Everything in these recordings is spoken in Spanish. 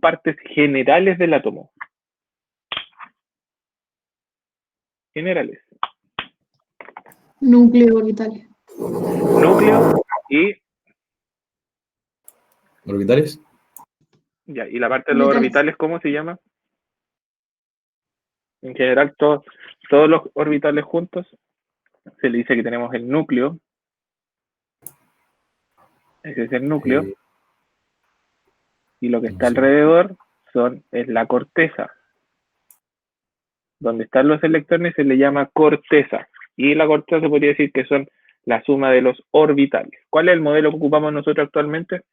partes generales del átomo. Generales. Núcleo, orbitales. Núcleo y... ¿Orbitales? Ya, y la parte de los orbitales, ¿cómo se llama? En general, todos los orbitales juntos, se le dice que tenemos el núcleo. Ese es el núcleo. Y lo que está alrededor es la corteza. Donde están los electrones se le llama corteza. Y la corteza se podría decir que son la suma de los orbitales. ¿Cuál es el modelo que ocupamos nosotros actualmente?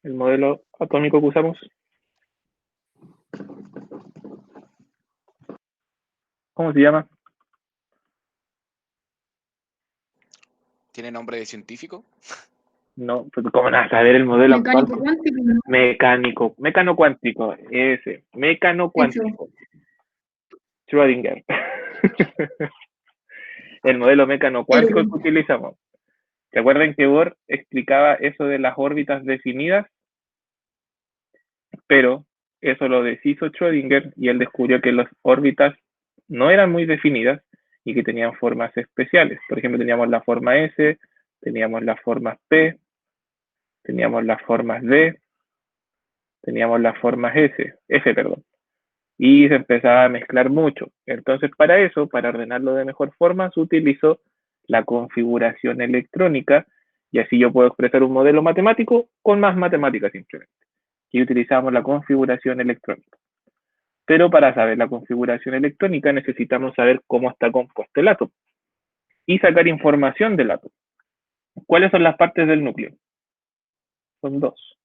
El modelo atómico que usamos. ¿Cómo se llama? ¿Tiene nombre de científico? No, pues ¿cómo nada saber el modelo Mecánico actual? cuántico. Mecano cuántico, ese, mecano cuántico. Schrödinger. El modelo mecano cuántico que utilizamos. ¿Se acuerdan que Bohr explicaba eso de las órbitas definidas? Pero eso lo deshizo Schrödinger y él descubrió que las órbitas no eran muy definidas y que tenían formas especiales. Por ejemplo, teníamos la forma S, teníamos las formas P, teníamos las formas D, teníamos las formas F, perdón. Y se empezaba a mezclar mucho. Entonces, para eso, para ordenarlo de mejor forma, se utilizó la configuración electrónica y así yo puedo expresar un modelo matemático con más matemáticas simplemente. Y utilizamos la configuración electrónica. Pero para saber la configuración electrónica necesitamos saber cómo está compuesto el átomo y sacar información del átomo. ¿Cuáles son las partes del núcleo? Son dos.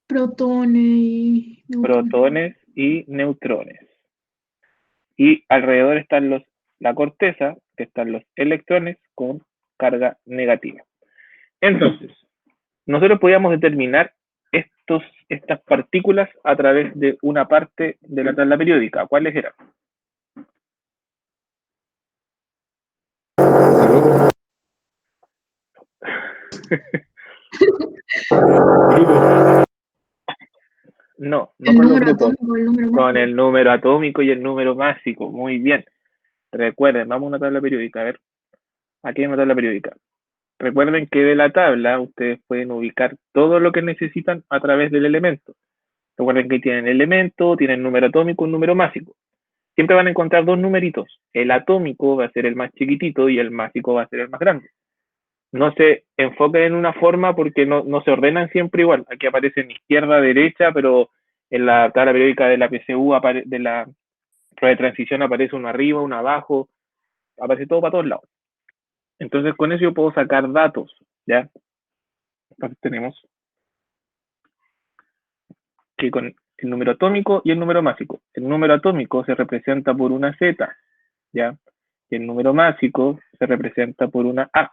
Protones y neutrones. Protones y neutrones. Y alrededor están la corteza, que están los electrones con carga negativa. Entonces, nosotros podíamos determinar estas partículas a través de una parte de la tabla periódica. ¿Cuáles eran? No con los grupos, con el número atómico y el número másico. Muy bien. Recuerden, vamos a una tabla periódica. A ver, aquí hay una tabla periódica. Recuerden que de la tabla ustedes pueden ubicar todo lo que necesitan a través del elemento. Recuerden que tienen elemento, tienen número atómico y número másico. Siempre van a encontrar dos numeritos. El atómico va a ser el más chiquitito y el másico va a ser el más grande. No se enfoquen en una forma porque no se ordenan siempre igual. Aquí aparecen izquierda, derecha, pero en la tabla periódica de la PSU, de la prueba de transición, aparece uno arriba, uno abajo, aparece todo para todos lados. Entonces con eso yo puedo sacar datos, ¿ya? Entonces tenemos que con el número atómico y el número másico. El número atómico se representa por una Z, ¿ya? Y el número másico se representa por una A.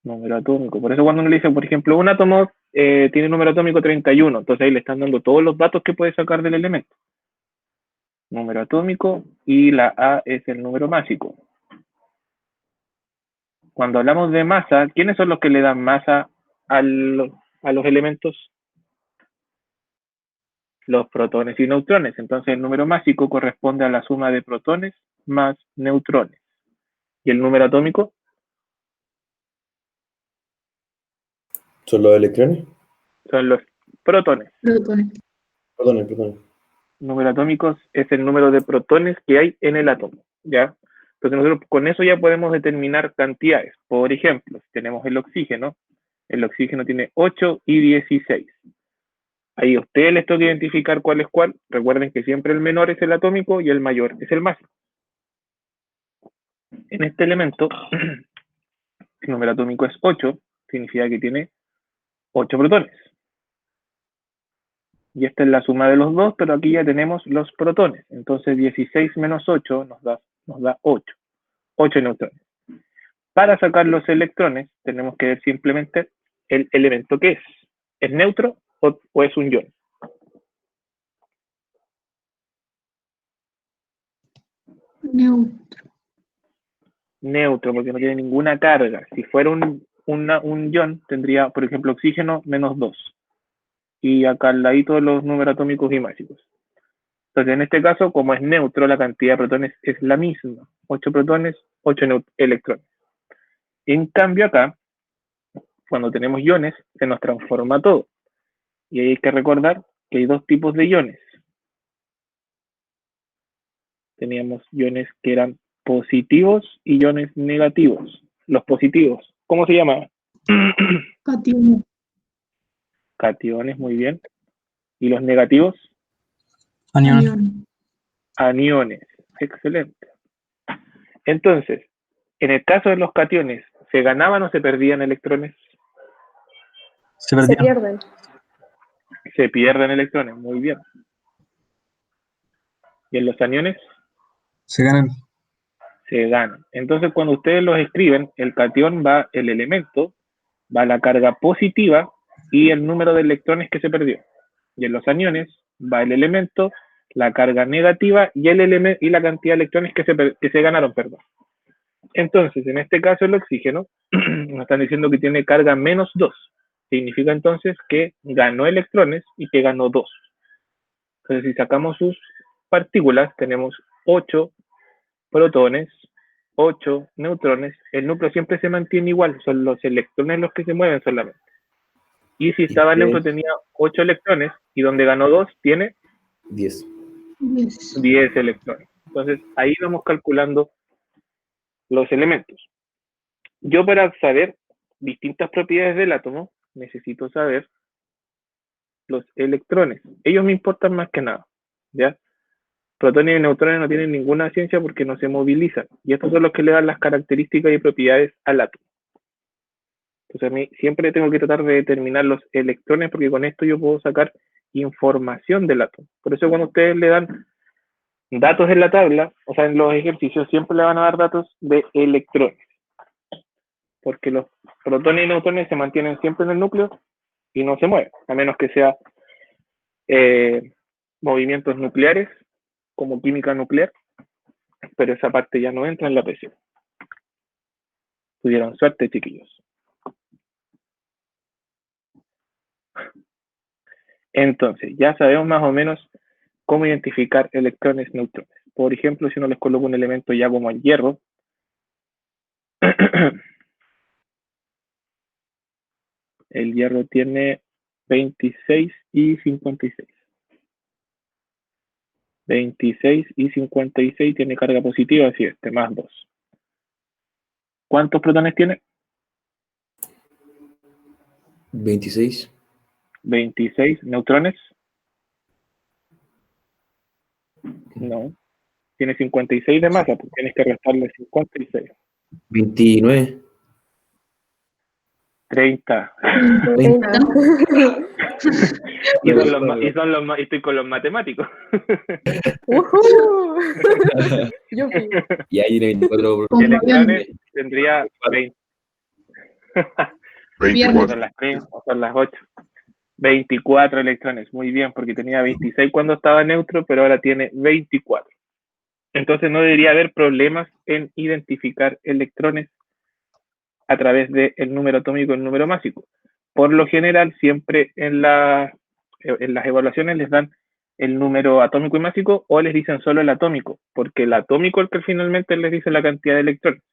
Número atómico. Por eso cuando uno le dice, por ejemplo, un átomo tiene número atómico 31, entonces ahí le están dando todos los datos que puede sacar del elemento. Número atómico y la A es el número másico. Cuando hablamos de masa, ¿quiénes son los que le dan masa a los elementos? Los protones y neutrones. Entonces el número másico corresponde a la suma de protones más neutrones. ¿Y el número atómico? ¿Son los electrones? Son los protones. Protones. Número atómico es el número de protones que hay en el átomo, ¿ya? Entonces nosotros con eso ya podemos determinar cantidades. Por ejemplo, si tenemos el oxígeno tiene 8 y 16. Ahí a ustedes les toca identificar cuál es cuál. Recuerden que siempre el menor es el atómico y el mayor es el másico. En este elemento, el número atómico es 8, significa que tiene 8 protones. Y esta es la suma de los dos, pero aquí ya tenemos los protones. Entonces 16 menos 8 nos da 8. 8 neutrones. Para sacar los electrones, tenemos que ver simplemente el elemento que es. ¿Es neutro o es un ion? Neutro. neutro, porque no tiene ninguna carga. Si fuera un ion, tendría, por ejemplo, oxígeno -2. Y acá al ladito los números atómicos y básicos. Entonces, en este caso, como es neutro, la cantidad de protones es la misma. 8 protones, 8 electrones. En cambio, acá, cuando tenemos iones, se nos transforma todo. Y hay que recordar que hay dos tipos de iones. Teníamos iones que eran positivos y iones negativos. Los positivos, ¿cómo se llamaban? Cationes. Cationes, muy bien. ¿Y los negativos? Aniones. Aniones. Excelente. Entonces, en el caso de los cationes, ¿se ganaban o se perdían electrones? Se pierden. Se pierden electrones, muy bien. ¿Y en los aniones? Se ganan. Se ganan. Entonces, cuando ustedes los escriben, el catión va, el elemento, va la carga positiva y el número de electrones que se perdió. Y en los aniones va el elemento, la carga negativa y y la cantidad de electrones que se ganaron, perdón. Entonces, en este caso el oxígeno, nos están diciendo que tiene carga -2. Significa entonces que ganó electrones y que ganó 2. Entonces, si sacamos sus partículas, tenemos 8 protones, 8 neutrones. El núcleo siempre se mantiene igual, son los electrones los que se mueven solamente. Y si estaba neutro tenía 8 electrones y donde ganó 2 tiene 10. 10 electrones. Entonces, ahí vamos calculando los elementos. Yo para saber distintas propiedades del átomo, necesito saber los electrones. Ellos me importan más que nada, ¿ya? Protones y neutrones no tienen ninguna ciencia porque no se movilizan. Y estos son los que le dan las características y propiedades al átomo. Entonces a mí siempre tengo que tratar de determinar los electrones porque con esto yo puedo sacar información del átomo. Por eso cuando ustedes le dan datos en la tabla, o sea, en los ejercicios, siempre le van a dar datos de electrones. Porque los protones y neutrones se mantienen siempre en el núcleo y no se mueven, a menos que sea movimientos nucleares, como química nuclear, pero esa parte ya no entra en la PC. Tuvieron suerte, chiquillos. Entonces, ya sabemos más o menos cómo identificar electrones, neutrones. Por ejemplo, si uno les coloca un elemento ya como el hierro, el hierro tiene 26 y 56. 26 y 56 tiene carga positiva, así este, más 2. ¿Cuántos protones tiene? 26. 26. ¿Neutrones? No. Tiene 56 de masa, pues tienes que restarle 56. 29. 30. 30. Y estoy con los matemáticos. Yupi. Y ahí tiene 24. Electrones tendría 20. 24. Son las 3 o son las 8. 24 electrones, muy bien, porque tenía 26 cuando estaba neutro, pero ahora tiene 24. Entonces no debería haber problemas en identificar electrones a través del número atómico y el número másico. Por lo general, siempre en las evaluaciones les dan el número atómico y másico o les dicen solo el atómico, porque el atómico es el que finalmente les dice la cantidad de electrones.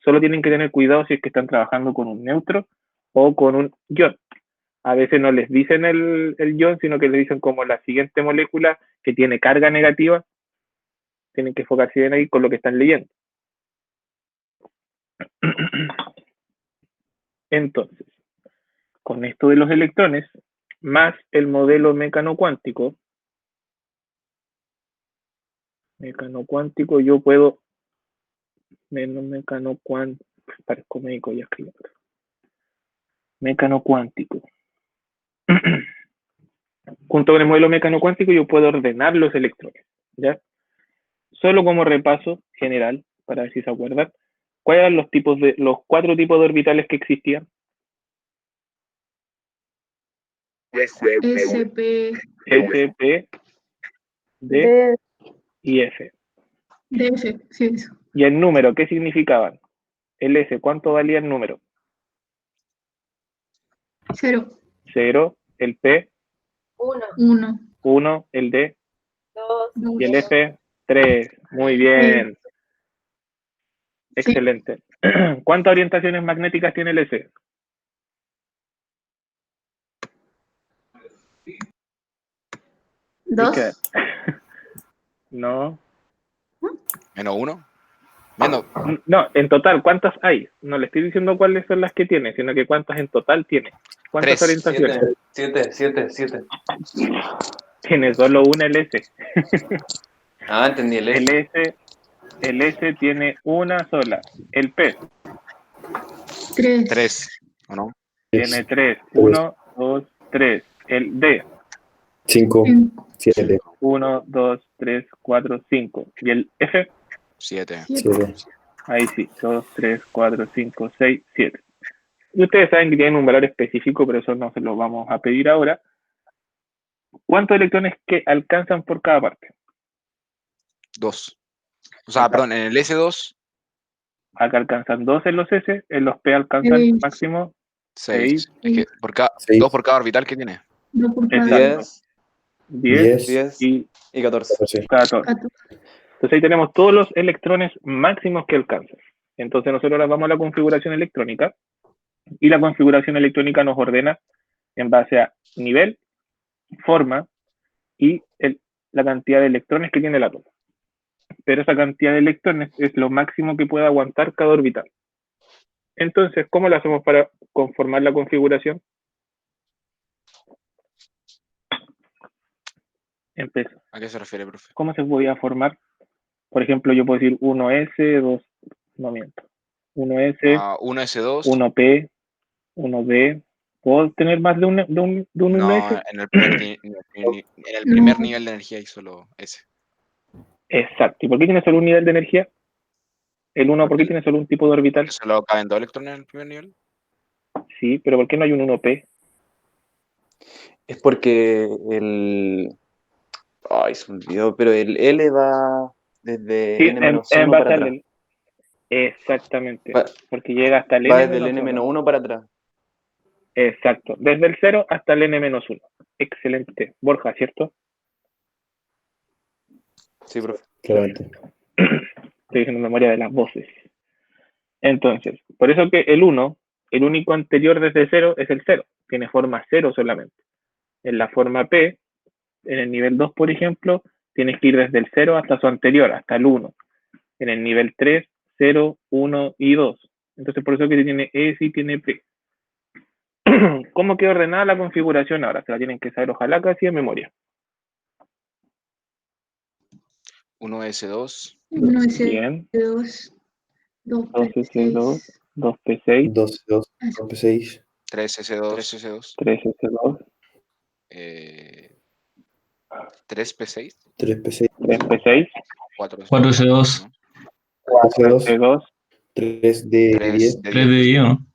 Solo tienen que tener cuidado si es que están trabajando con un neutro o con un ion. A veces no les dicen el ion, sino que les dicen como la siguiente molécula que tiene carga negativa. Tienen que enfocarse bien ahí con lo que están leyendo. Entonces, con esto de los electrones, más el modelo mecanocuántico, yo puedo, parezco médico ya escribiendo. Mecanocuántico. Junto con el modelo mecanocuántico yo puedo ordenar los electrones, ¿ya? Solo como repaso general, para ver si se acuerdan, ¿cuáles eran los 4 tipos de orbitales que existían? SP. SP, D y F. DF, sí, eso. ¿Y el número qué significaban? El S, ¿cuánto valía el número? 0. 0, el P, 1. 1, el D, 2. y el F, 3. Muy bien. Excelente. ¿Cuántas orientaciones magnéticas tiene el S? ¿2? No. -1. Menos. No, en total, ¿cuántas hay? No le estoy diciendo cuáles son las que tiene, sino que cuántas en total tiene. ¿Cuántas 3. orientaciones? 7. Tiene solo una el S. Ah, entendí el S. El S tiene una sola. El P 3. ¿O no? tiene 3. 1, 2, 3. El D 5, 7, 1, 2, 3, 4, 5. Y el F 7. 7. ahí sí, 2, 3, 4, 5, 6, 7. Y ustedes saben que tienen un valor específico, pero eso no se lo vamos a pedir ahora. ¿Cuántos electrones que alcanzan por cada parte? 2. O sea, perdón, en el S2. Acá alcanzan 2 en los S, en los P alcanzan 6. máximo 6. 6. Es que por cada, 6. 2 por cada orbital que tiene. 2 por cada. Exacto. 10 10 y 14. 14. 14. Entonces ahí tenemos todos los electrones máximos que alcanzan. Entonces nosotros ahora vamos a la configuración electrónica y la configuración electrónica nos ordena en base a nivel, forma y la cantidad de electrones que tiene el átomo. Pero esa cantidad de electrones es lo máximo que puede aguantar cada orbital. Entonces, ¿cómo lo hacemos para conformar la configuración? Empiezo. ¿A qué se refiere, profe? ¿Cómo se podía formar? Por ejemplo, yo puedo decir 1S, 2, no miento. 1S, 1S2. 1P, 1B. ¿Puedo tener más de un No, 1S? en el primer nivel de energía hay solo S. Exacto. ¿Y por qué tiene solo un nivel de energía? El 1, ¿por qué tiene solo un tipo de orbital? ¿Solo caben 2 electrones en el primer nivel? Sí, pero ¿por qué no hay un 1P? Es porque el... Ay, se me olvidó, pero el L va desde Sí, N-1 para atrás. Exactamente. Va, Porque llega hasta el va desde el N-1. N-1 para atrás. Exacto. Desde el 0 hasta el N-1. Excelente. Borja, ¿cierto? Sí, profe. Claramente. Estoy diciendo memoria de las voces. Entonces, por eso que el 1, el único anterior desde 0 es el 0. Tiene forma 0 solamente. En la forma P, en el nivel 2, por ejemplo, tienes que ir desde el 0 hasta su anterior, hasta el 1. En el nivel 3, 0, 1 y 2. Entonces, por eso que tiene S y tiene P. ¿Cómo queda ordenada la configuración ahora? Se la tienen que saber, ojalá casi en memoria. 1S2. 1S2. 2S2, 2P6, 2, 2P6, 3S2. 3S2, 3P6. 3P6, 3P6, 4S2. 4S2. 3D10, 3D10, ¿no?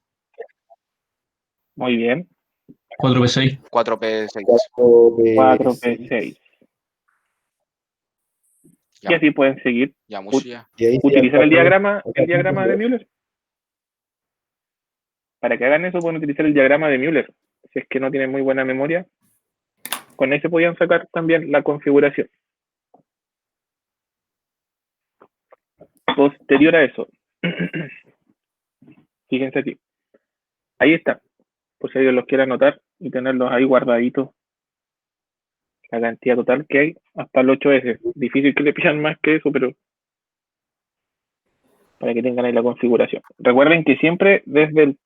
Muy bien. 4P6. 4P6. 4P6. Y así pueden seguir. Ya, mucho ya. Utilizar el diagrama de Müller. Para que hagan eso pueden utilizar el diagrama de Müller. Si es que no tienen muy buena memoria, con ese podían sacar también la configuración. Posterior a eso, fíjense aquí. Ahí está. Por si alguien los quiere anotar y tenerlos ahí guardaditos. La cantidad total que hay hasta el 8S. Difícil que le pidan más que eso, pero para que tengan ahí la configuración. Recuerden que siempre desde el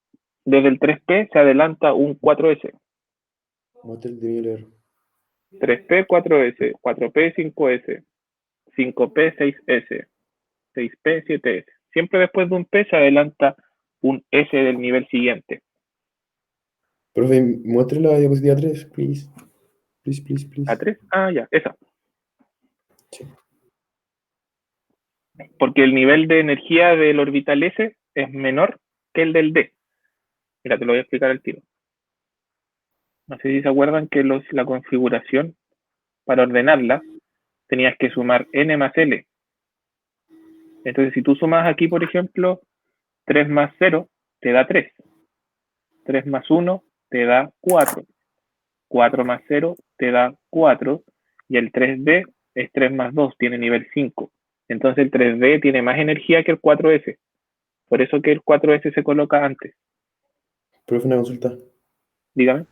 3P se adelanta un 4S. Model de Müller. 3P, 4S, 4P, 5S, 5P, 6S, 6P, 7S. Siempre después de un P se adelanta un S del nivel siguiente. Profe, muestre la diapositiva 3, please. Please. ¿A3? Ah, ya, esa. Sí. Porque el nivel de energía del orbital S es menor que el del D. Mira, te lo voy a explicar al tiro. No sé si se acuerdan que la configuración, para ordenarla, tenías que sumar N más L. Entonces, si tú sumas aquí, por ejemplo, 3 más 0 te da 3. 3 más 1 te da 4. 4 más 0 te da 4. Y el 3D es 3 más 2, tiene nivel 5. Entonces el 3D tiene más energía que el 4S. Por eso que el 4S se coloca antes. Profe, una consulta. Dígame.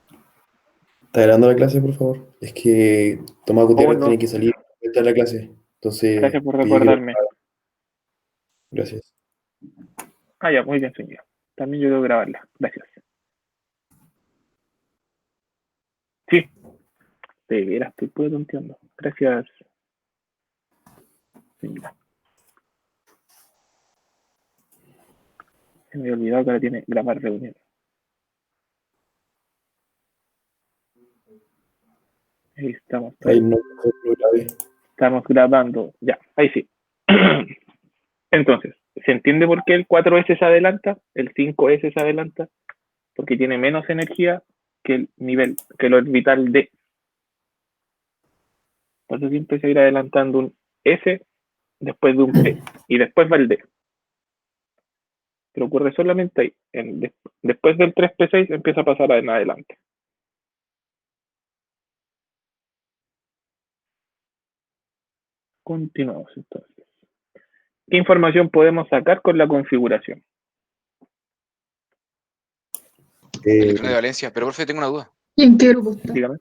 ¿Está grabando la clase, por favor? Es que Tomás Gutiérrez no. tiene que salir de la clase. Entonces, Gracias por pidió que recordarme. Gracias. Ya, muy bien, señor. También yo debo grabarla. Gracias. Sí. De veras, estoy todo tonteando. Gracias, señora. Se me había olvidado que ahora tiene grabar reunión. Ahí estamos. Ahí no lo grabé. Estamos grabando. Ya, ahí sí. Entonces, ¿se entiende por qué el 4S se adelanta? El 5S se adelanta porque tiene menos energía que el nivel, que el orbital D. Por eso siempre se irá adelantando un S después de un P y después va el D. Pero ocurre solamente ahí. Después del 3P6 empieza a pasar en adelante. Continuamos entonces. ¿Qué información podemos sacar con la configuración? Electrones de valencia. Pero, profe, tengo una duda. ¿Y en qué grupo está? Dígame.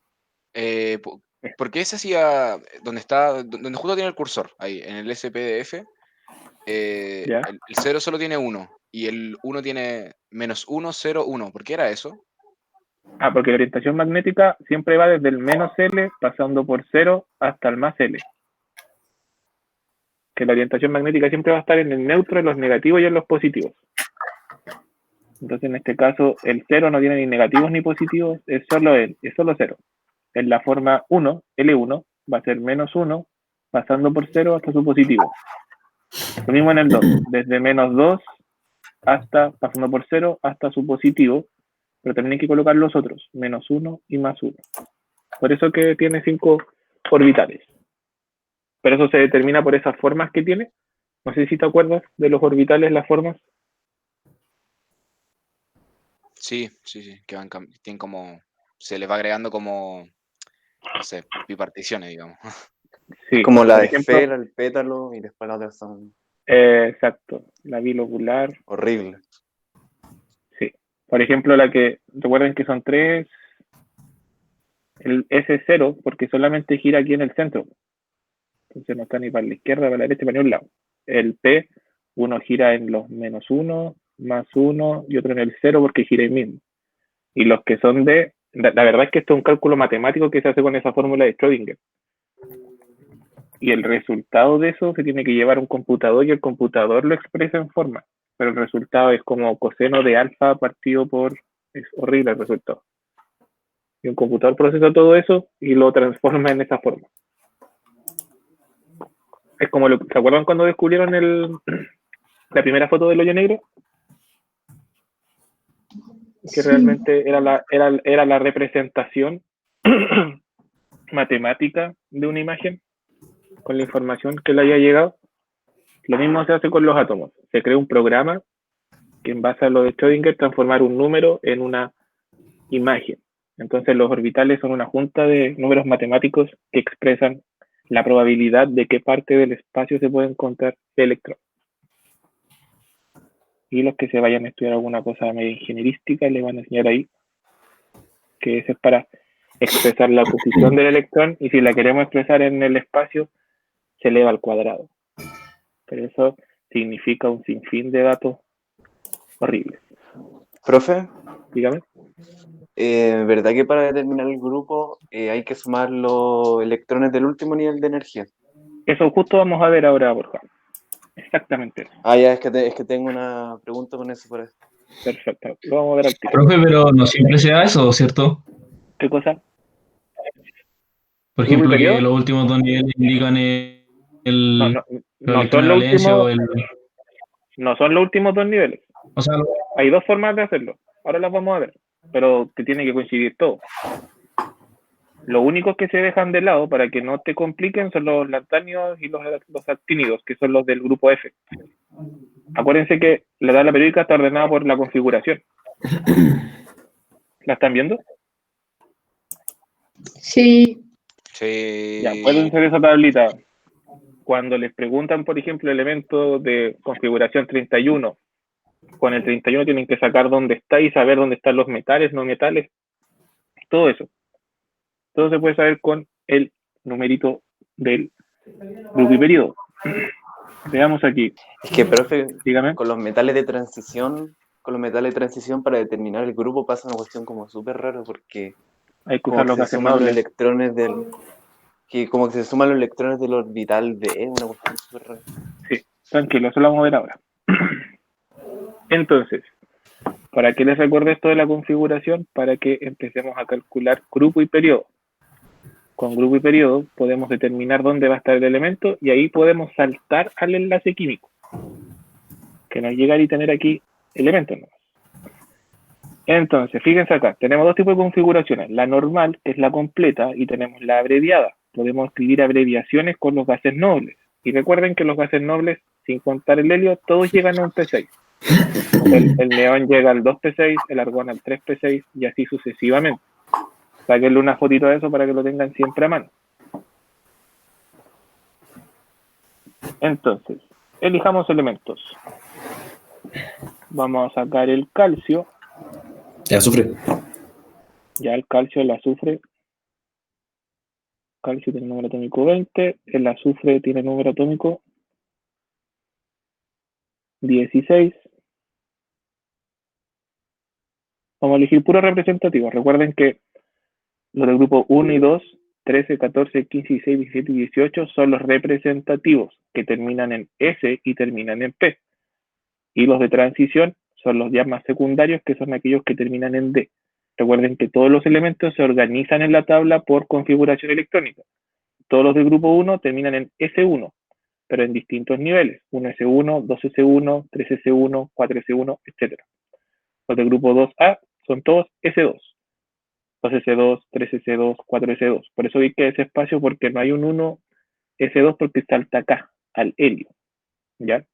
¿Por qué se hacía donde justo tiene el cursor, ahí, en el SPDF? El 0 solo tiene 1 y el 1 tiene -1, 0, 1. ¿Por qué era eso? Porque la orientación magnética siempre va desde el menos L pasando por 0 hasta el más L. Que la orientación magnética siempre va a estar en el neutro, en los negativos y en los positivos. Entonces, en este caso, el 0 no tiene ni negativos ni positivos, es solo 0. En la forma 1, L1, va a ser -1, pasando por 0 hasta su positivo. Lo mismo en el 2, desde -2 hasta, pasando por 0 hasta su positivo, pero también hay que colocar los otros, -1 y +1. Por eso que tiene 5 orbitales. Pero eso se determina por esas formas que tiene. No sé si te acuerdas de los orbitales, las formas. Sí, que tienen como, se les va agregando como, no sé, biparticiones, digamos. Sí, Como la por esfera, el pétalo y después las otras son exacto, la bilocular. horrible. Sí. Por ejemplo, la que, recuerden que son 3, el S0, porque solamente gira aquí en el centro. Entonces no está ni para la izquierda, para la derecha, para ningún lado. El P, uno gira en los -1, +1 y otro en el 0 porque gira ahí mismo. Y los que son de, la verdad es que esto es un cálculo matemático que se hace con esa fórmula de Schrödinger. Y el resultado de eso se tiene que llevar a un computador y el computador lo expresa en forma. Pero el resultado es como coseno de alfa partido por... Es horrible el resultado. Y un computador procesa todo eso y lo transforma en esa forma. Es como, ¿se acuerdan cuando descubrieron la primera foto del hoyo negro? Que realmente era la representación matemática de una imagen con la información que le haya llegado. Lo mismo se hace con los átomos. Se crea un programa que en base a lo de Schrödinger transformar un número en una imagen. Entonces los orbitales son una junta de números matemáticos que expresan la probabilidad de qué parte del espacio se puede encontrar el electrón. Y los que se vayan a estudiar alguna cosa medio ingenierística les van a enseñar ahí que eso es para expresar la posición del electrón y si la queremos expresar en el espacio se eleva al cuadrado. Pero eso significa un sinfín de datos horribles. Profe, dígame. ¿Verdad que para determinar el grupo hay que sumar los electrones del último nivel de energía? Eso justo vamos a ver ahora, Borja. Exactamente. Ya, es que tengo una pregunta con eso por eso. Perfecto, lo vamos a ver al tiro. Profe, pero no siempre se da eso, ¿cierto? ¿Qué cosa? Por ejemplo, que los últimos dos niveles indican no son los últimos, no son los últimos dos niveles. O sea, hay dos formas de hacerlo. Ahora las vamos a ver, pero te tiene que coincidir todo. Los únicos que se dejan de lado para que no te compliquen son los lantánidos y los actínidos, que son los del grupo F. Acuérdense que la tabla periódica está ordenada por la configuración. ¿La están viendo? Sí. Sí. Ya, pueden ser esa tablita. Cuando les preguntan, por ejemplo, elementos de configuración 31, con el 31 tienen que sacar dónde está y saber dónde están los metales, no metales, todo eso. Todo se puede saber con el numerito del grupo y periodo. Veamos aquí. Es que, profe, dígame. con los metales de transición para determinar el grupo pasa una cuestión como súper rara, porque hay que usar los gases suman los nobles. electrones como que se suman los electrones del orbital D, una cuestión súper rara. Sí, tranquilo, eso lo vamos a ver ahora. Entonces, ¿para qué les recuerdo esto de la configuración? Para que empecemos a calcular grupo y periodo. Con grupo y periodo podemos determinar dónde va a estar el elemento y ahí podemos saltar al enlace químico, que nos llega y tener aquí elementos nuevos. Entonces, fíjense acá, tenemos dos tipos de configuraciones, la normal, que es la completa, y tenemos la abreviada. Podemos escribir abreviaciones con los gases nobles. Y recuerden que los gases nobles, sin contar el helio, todos llegan a un P6. El neón llega al 2P6, el argón al 3P6 y así sucesivamente. Sáquenle una fotito de eso para que lo tengan siempre a mano. Entonces, elijamos elementos. Vamos a sacar el calcio. El azufre. Ya el calcio, el azufre. Calcio tiene número atómico 20, el azufre tiene número atómico 16. Vamos a elegir puros representativos. Recuerden que los del grupo 1 y 2, 13, 14, 15, 16, 17 y 18 son los representativos que terminan en S y terminan en P. Y los de transición son los ya más secundarios, que son aquellos que terminan en D. Recuerden que todos los elementos se organizan en la tabla por configuración electrónica. Todos los del grupo 1 terminan en S1, pero en distintos niveles. 1S1, 2S1, 3S1, 4S1, etc. Los del grupo 2A son todos S2. 2S2, 3S2, 4S2. Por eso vi que ese espacio, porque no hay un 1S2 porque salta acá, al helio. ¿Ya?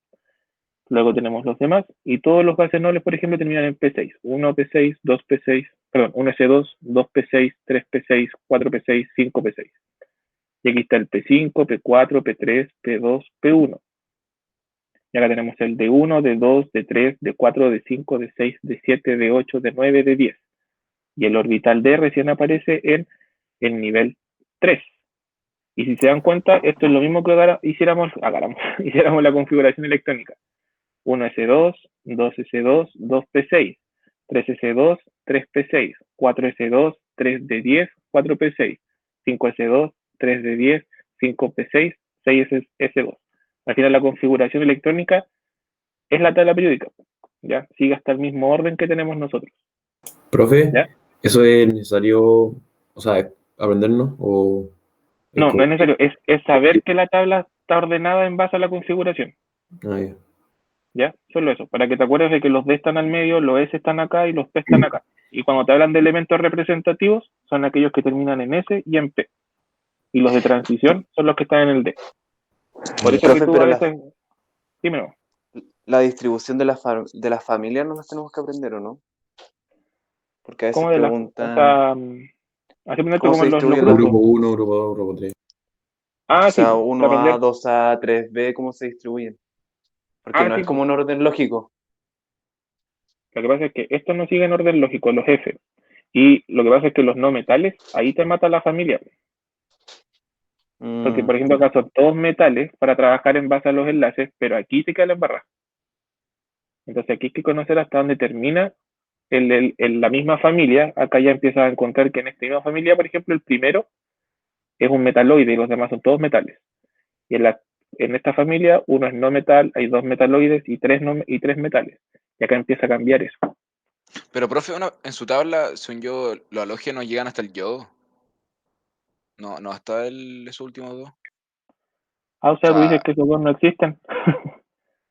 Luego tenemos los demás, y todos los gases nobles, por ejemplo, terminan en P6. 1P6, 2P6, perdón, 1S2, 2P6, 3P6, 4P6, 5P6. Y aquí está el P5, P4, P3, P2, P1. Y acá tenemos el D1, D2, D3, D4, D5, D6, D7, D8, D9, D10. Y el orbital D recién aparece en el nivel 3. Y si se dan cuenta, esto es lo mismo que hiciéramos la configuración electrónica. 1S2, 2S2, 2P6, 3S2, 3P6, 4S2, 3D10, 4P6, 5S2, 3D10, 5P6, 6S2. Al final la configuración electrónica es la tabla periódica, ¿ya? Sigue hasta el mismo orden que tenemos nosotros. Profe, ¿ya? ¿eso es necesario, o sea, aprendernos o...? No, no es necesario, es saber que la tabla está ordenada en base a la configuración. Ah, ya. ¿Ya? Solo eso, para que te acuerdes de que los D están al medio, los S están acá y los P están acá. Y cuando te hablan de elementos representativos, son aquellos que terminan en S y en P. Y los de transición son los que están en el D. Por eso Profe, que tú a veces... Dímelo. La distribución de las familias no las tenemos que aprender, ¿o no? Porque a veces ¿Cómo preguntan... O sea, así como en los grupos. Grupo 1, grupo 2, grupo 3. O sea, sí, 1A, 2A, 3B, ¿cómo se distribuyen? Porque no es como un orden lógico. Lo que pasa es que estos no siguen orden lógico, los F. Y lo que pasa es que los no metales, ahí te mata la familia. Porque, por ejemplo, acá son todos metales para trabajar en base a los enlaces, pero aquí te queda la embarrada. Entonces aquí hay que conocer hasta dónde termina la misma familia. Acá ya empiezas a encontrar que en esta misma familia, por ejemplo, el primero es un metaloide y los demás son todos metales. Y en esta familia, uno es no metal, hay dos metaloides y tres metales. Y acá empieza a cambiar eso. Pero, profe, en su tabla, según yo, los halógenos llegan hasta el yodo. No hasta esos últimos dos. O sea, tú dices que esos dos no existen.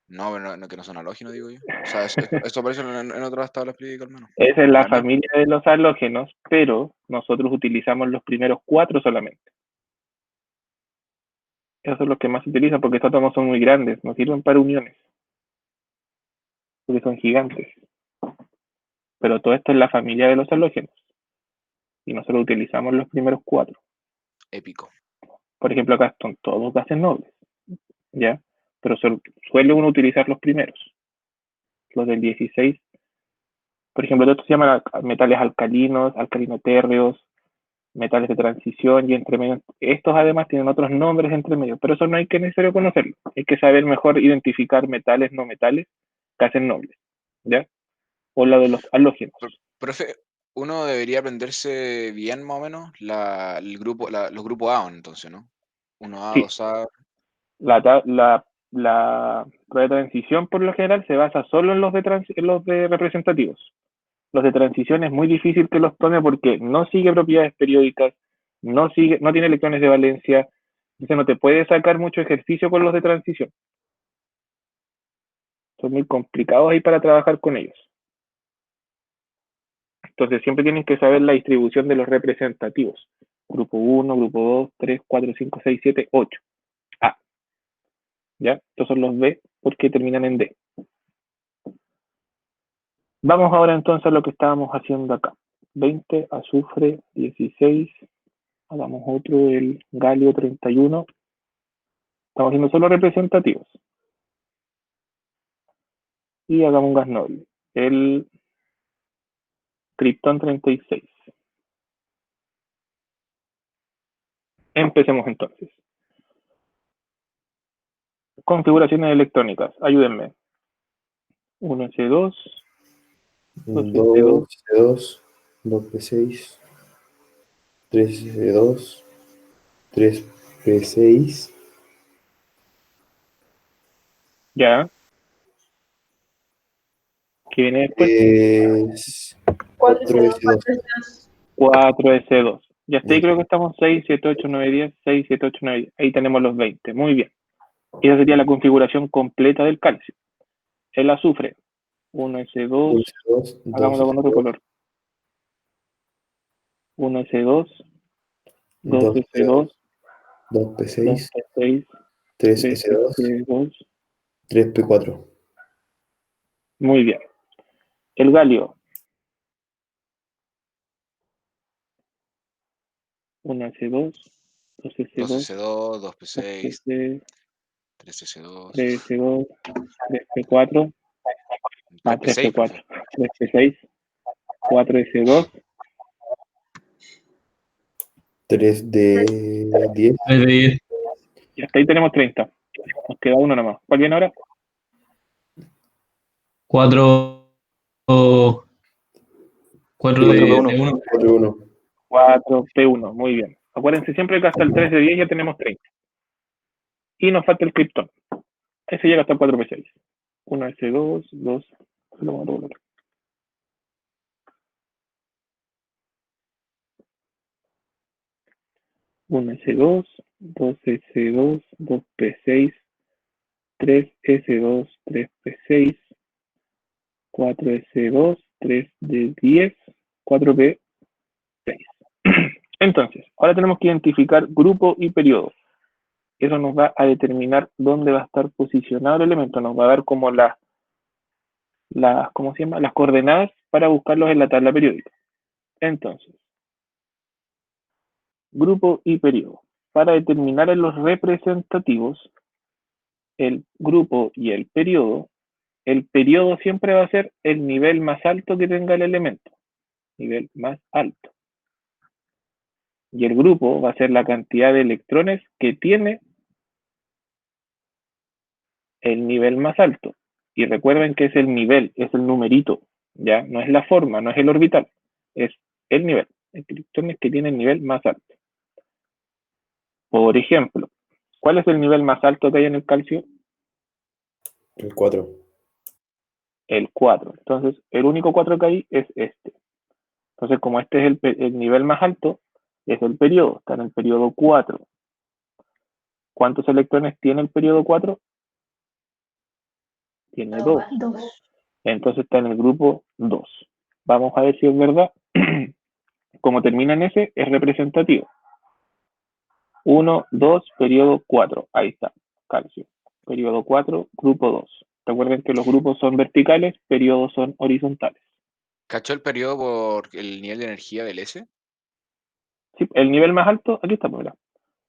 No, no, que no son halógenos, digo yo. O sea, eso aparece en otras tablas periódicas al menos. Esa es la familia de los halógenos, pero nosotros utilizamos los primeros 4 solamente. Esos son los que más se utilizan porque estos átomos son muy grandes, no sirven para uniones, porque son gigantes. Pero todo esto es la familia de los halógenos. Y nosotros utilizamos los primeros 4. Épico. Por ejemplo, acá son todos gases nobles, ¿ya? Pero suele uno utilizar los primeros. Los del 16. Por ejemplo, esto se llama metales alcalinos, alcalinotérreos, metales de transición y entre medio. Estos además tienen otros nombres entre medio, pero eso no hay que necesario conocerlo. Hay que saber mejor identificar metales no metales, gases nobles, ¿ya? O la de los halógenos. Profe, uno debería aprenderse bien más o menos los grupos AON, entonces, ¿no? 1A, Sí. 2A. La prueba de transición por lo general se basa solo en los de representativos. Los de transición es muy difícil que los tome porque no sigue propiedades periódicas, no tiene electrones de valencia, entonces no te puede sacar mucho ejercicio con los de transición. Son muy complicados ahí para trabajar con ellos. Entonces siempre tienen que saber la distribución de los representativos. Grupo 1, grupo 2, 3, 4, 5, 6, 7, 8. A. ¿Ya? Estos son los B porque terminan en D. Vamos ahora entonces a lo que estábamos haciendo acá. 20, azufre, 16. Hagamos otro, el galio 31. Estamos haciendo solo representativos. Y hagamos un gas noble. El criptón 36. Empecemos entonces. Configuraciones electrónicas. Ayúdenme. 1S2. 2S2. 2P6. 3S2. 3P6. Ya. ¿Qué viene después? 4S2. 4S2. Ya está, ahí creo que estamos 6, 7, 8, 9, 10, 6, 7, 8, 9, 10. Ahí tenemos los 20. Muy bien. Y esa sería la configuración completa del calcio. El azufre. 1S2. Hagámoslo con otro color. 1S2. 2S2. 2P6. 2P6. 3S2. 3P4. Muy bien. El galio. 1S2. 2S2. 2S2, 2P6. 3S2. 3S2. 3P4. 3P4. 3P6. 4S2. 3D10. 3D10. Y hasta ahí tenemos 30. Nos queda uno nomás. ¿Cuál viene ahora? 4. 4P1. 4P1. Muy bien. Acuérdense siempre que hasta el 3D10 ya tenemos 30. Y nos falta el criptón. Ese llega hasta el 4P6. 1S2, 2. 1S2, 2S2, 2P6, 3S2, 3P6, 4S2, 3D10, 4P6. Entonces, ahora tenemos que identificar grupo y periodo. Eso nos va a determinar dónde va a estar posicionado el elemento. Nos va a dar como ¿cómo se llama? Las coordenadas para buscarlos en la tabla periódica. Entonces, grupo y periodo. Para determinar en los representativos el grupo y el periodo siempre va a ser el nivel más alto que tenga el elemento. Nivel más alto. Y el grupo va a ser la cantidad de electrones que tiene el nivel más alto. Y recuerden que es el nivel, es el numerito, ¿ya? No es la forma, no es el orbital, es el nivel. Electrones que tienen el nivel más alto. Por ejemplo, ¿cuál es el nivel más alto que hay en el calcio? El 4. El 4. Entonces, el único 4 que hay es este. Entonces, como este es el nivel más alto, es el periodo, está en el periodo 4. ¿Cuántos electrones tiene el periodo 4? tiene 2. Entonces está en el grupo 2. Vamos a ver si es verdad. Como termina en S, es representativo. 1, 2, periodo 4. Ahí está, calcio. Periodo 4, grupo 2. Recuerden que los grupos son verticales, periodos son horizontales. ¿Cachó el periodo por el nivel de energía del S? Sí, el nivel más alto, aquí está, mira.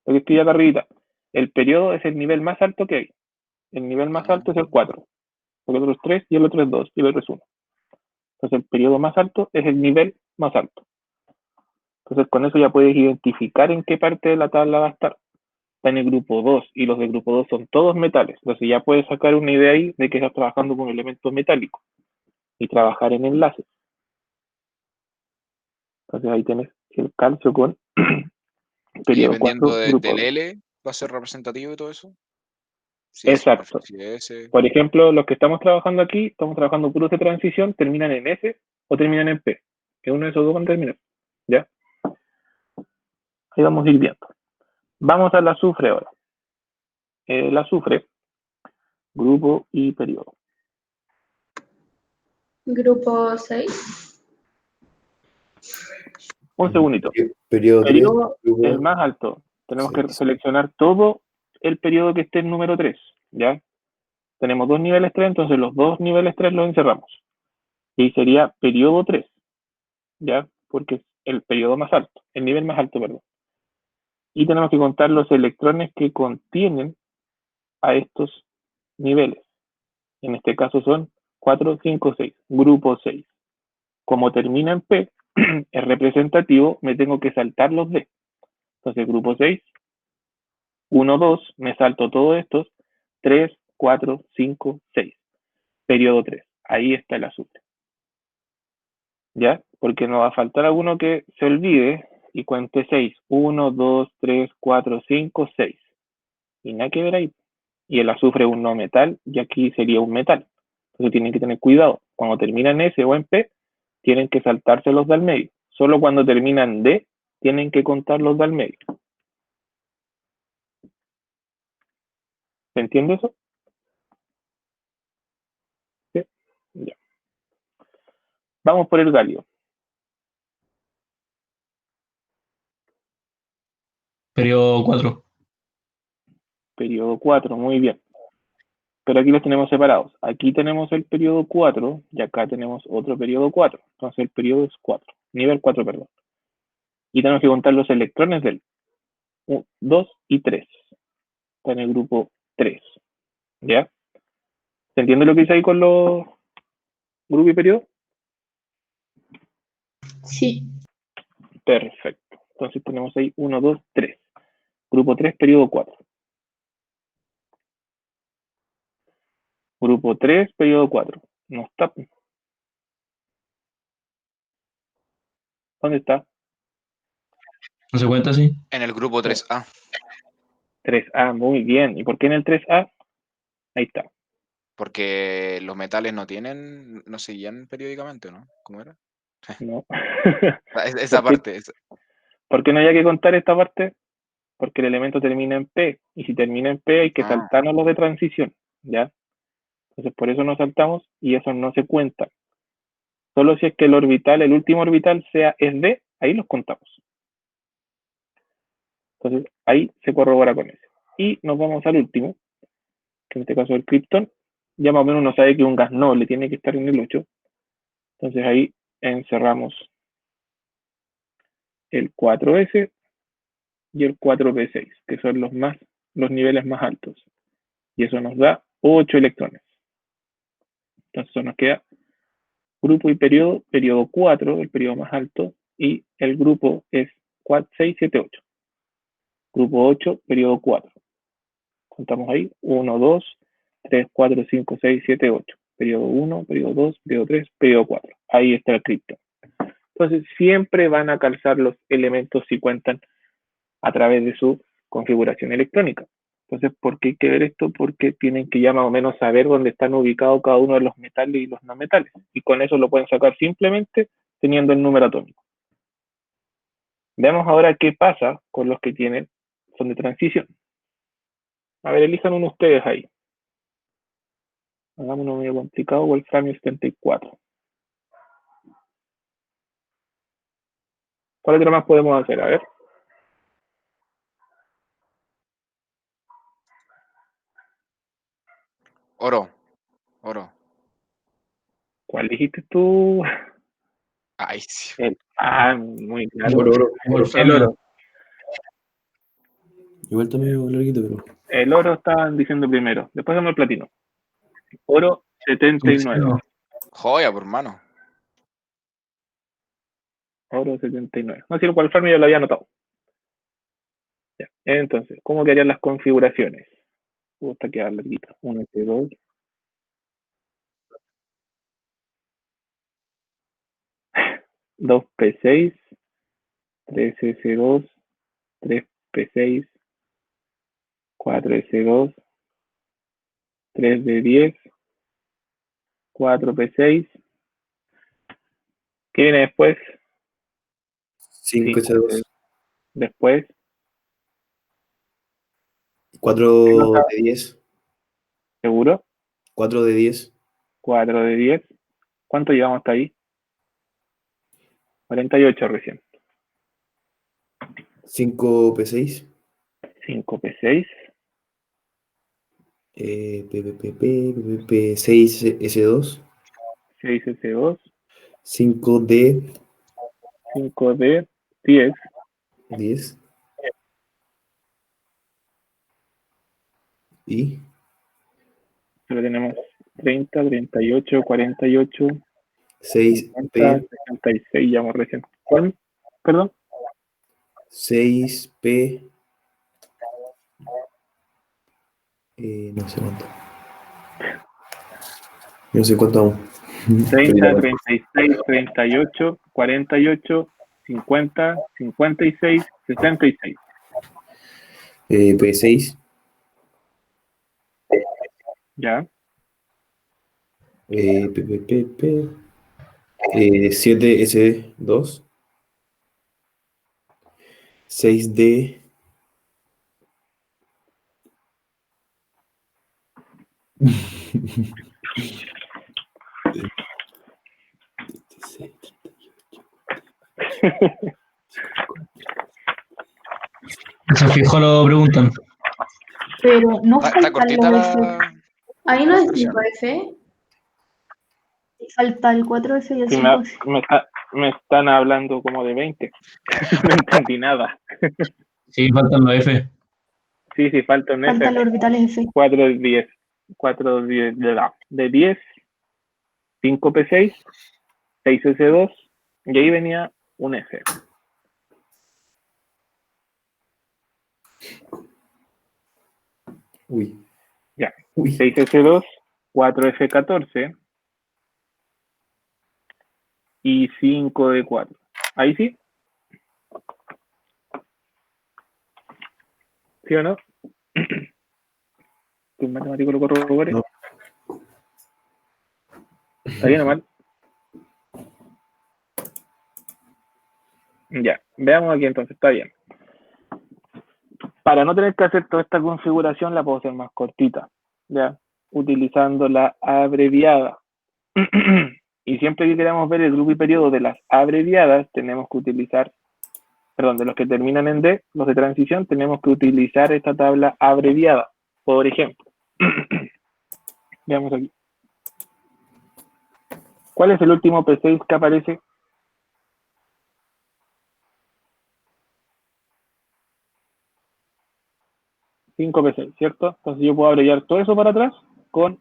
Lo que estoy acá arribita. El periodo es el nivel más alto que hay. El nivel más alto es el 4. El otro es 3 y el otro es 2 y el otro es 1. Entonces el periodo más alto es el nivel más alto. Entonces con eso ya puedes identificar en qué parte de la tabla va a estar. Está en el grupo 2 y los del grupo 2 son todos metales. Entonces ya puedes sacar una idea ahí de que estás trabajando con elementos metálicos y trabajar en enlaces. Entonces ahí tienes el calcio con periodo y dependiendo 4, grupo del 2. L, ¿va a ser representativo y todo eso? Si Exacto. S. Por ejemplo, los que estamos trabajando aquí, estamos trabajando puros de transición, terminan en S o terminan en P. Que uno de esos dos van a terminar. ¿Ya? Ahí vamos a ir viendo. Vamos al azufre ahora. El azufre, grupo y periodo. Grupo 6. Un segundito. Periodo 3. Periodo, el más alto. Tenemos 6. que seleccionar todo el periodo que esté en número 3. ¿Ya? Tenemos dos niveles 3, entonces los dos niveles 3 los encerramos. Y sería periodo 3. ¿Ya? Porque es el periodo más alto. El nivel más alto, perdón. Y tenemos que contar los electrones que contienen a estos niveles. En este caso son 4, 5, 6. Grupo 6. Como termina en P, es representativo, me tengo que saltar los D. Entonces, grupo 6, 1, 2, me salto todos estos, 3, 4, 5, 6. Periodo 3. Ahí está el azufre. ¿Ya? Porque no va a faltar alguno que se olvide y cuente 6. 1, 2, 3, 4, 5, 6. Y nada que ver ahí. Y el azufre es un no metal y aquí sería un metal. Entonces tienen que tener cuidado. Cuando terminan en S o en P, tienen que saltarse los del medio. Solo cuando terminan D, tienen que contar los del medio. ¿Se entiende eso? ¿Sí? Ya. Vamos por el galio. Periodo 4. Periodo 4, muy bien. Pero aquí los tenemos separados. Aquí tenemos el periodo 4 y acá tenemos otro periodo 4. Entonces el periodo es 4. Nivel 4, perdón. Y tenemos que contar los electrones del 2 y 3. Está en el grupo 3. ¿Ya? ¿Se entiende lo que dice ahí con los grupos y periodos? Sí. Perfecto. Entonces tenemos ahí 1, 2, 3. Grupo 3, periodo 4. Grupo 3, periodo 4. No está. ¿Dónde está? ¿No se cuenta así? En el grupo 3A. 3A, muy bien. ¿Y por qué en el 3A? Ahí está. Porque los metales no se guían periódicamente, ¿no? ¿Cómo era? No. Esa parte. ¿Por qué no hay que contar esta parte? Porque el elemento termina en P. Y si termina en P hay que saltarnos los de transición. ¿Ya? Entonces por eso nos saltamos y eso no se cuenta. Solo si es que el orbital, el último orbital es D, ahí los contamos. Entonces ahí se corrobora con eso. Y nos vamos al último, que en este caso es el criptón. Ya más o menos uno sabe que un gas noble tiene que estar en el 8. Entonces ahí encerramos el 4S y el 4P6, que son los niveles más altos. Y eso nos da 8 electrones. Entonces eso nos queda grupo y periodo, periodo 4, el periodo más alto, y el grupo es 4, 6, 7, 8. Grupo 8, periodo 4. Contamos ahí, 1, 2, 3, 4, 5, 6, 7, 8. Periodo 1, periodo 2, periodo 3, periodo 4. Ahí está el criptón. Entonces siempre van a calzar los elementos si cuentan a través de su configuración electrónica. Entonces, ¿por qué hay que ver esto? Porque tienen que ya más o menos saber dónde están ubicados cada uno de los metales y los no metales. Y con eso lo pueden sacar simplemente teniendo el número atómico. Veamos ahora qué pasa con los que son de transición. A ver, elijan uno ustedes ahí. Hagamos uno medio complicado, wolframio 74. ¿Cuál otro más podemos hacer? A ver. Oro. ¿Cuál dijiste tú? Ay, sí. Muy claro. Oro. El oro. Igual está medio larguito, pero. El oro estaban diciendo primero. Después damos el platino. Oro 79. Joya, por mano. Oro 79. No, si el wolframio ya lo había anotado. Ya. Entonces, ¿cómo quedarían las configuraciones? Gusta quedar larguito. 1 S2. 2P6. 3S2. 3P6. 4S2. 3D10. 4P6. ¿Qué viene después? 5S2. Después. 4 de 10. ¿Seguro? 4 de 10. 4 de 10. ¿Cuánto llevamos hasta ahí? 48 recién. 5P6. 5P6. P6S2. 6S2. 5D 5D. 10. 10. Y Solo tenemos 30, 38, 48, 50, 6P 66, llamo recién. ¿Cuál? Perdón. 6P no sé cuánto. No sé cuánto aún. 30, 36, 38, 48, 50, 56, 66. P6. Ya. P 7S2. 6D. Eso fijo lo preguntan. Pero no Está faltan cortita los F. la. Ahí no la es expresión. 5F. Falta el 4F y el Sí, 5F. me están hablando como de 20. No entendí nada. Sí, faltan los F. Sí, falta un F. Faltan los orbitales F. 4 de 10. 4 de 10. 5P6. 6S2. Y ahí venía un F. Uy. Ya. Uy. 6S2. 4F14. Y 5D4. Ahí sí. ¿Sí o no? ¿Que un matemático lo corrobore? No. ¿Está bien o mal? Ya, veamos aquí entonces, está bien. Para no tener que hacer toda esta configuración, la puedo hacer más cortita, ¿ya? Utilizando la abreviada. Y siempre que queramos ver el grupo y periodo de las abreviadas, tenemos que utilizar, perdón, de los que terminan en D, los de transición, tenemos que utilizar esta tabla abreviada. Por ejemplo, veamos aquí. ¿Cuál es el último P6 que aparece? Cinco P6, ¿cierto? Entonces yo puedo abreviar todo eso para atrás con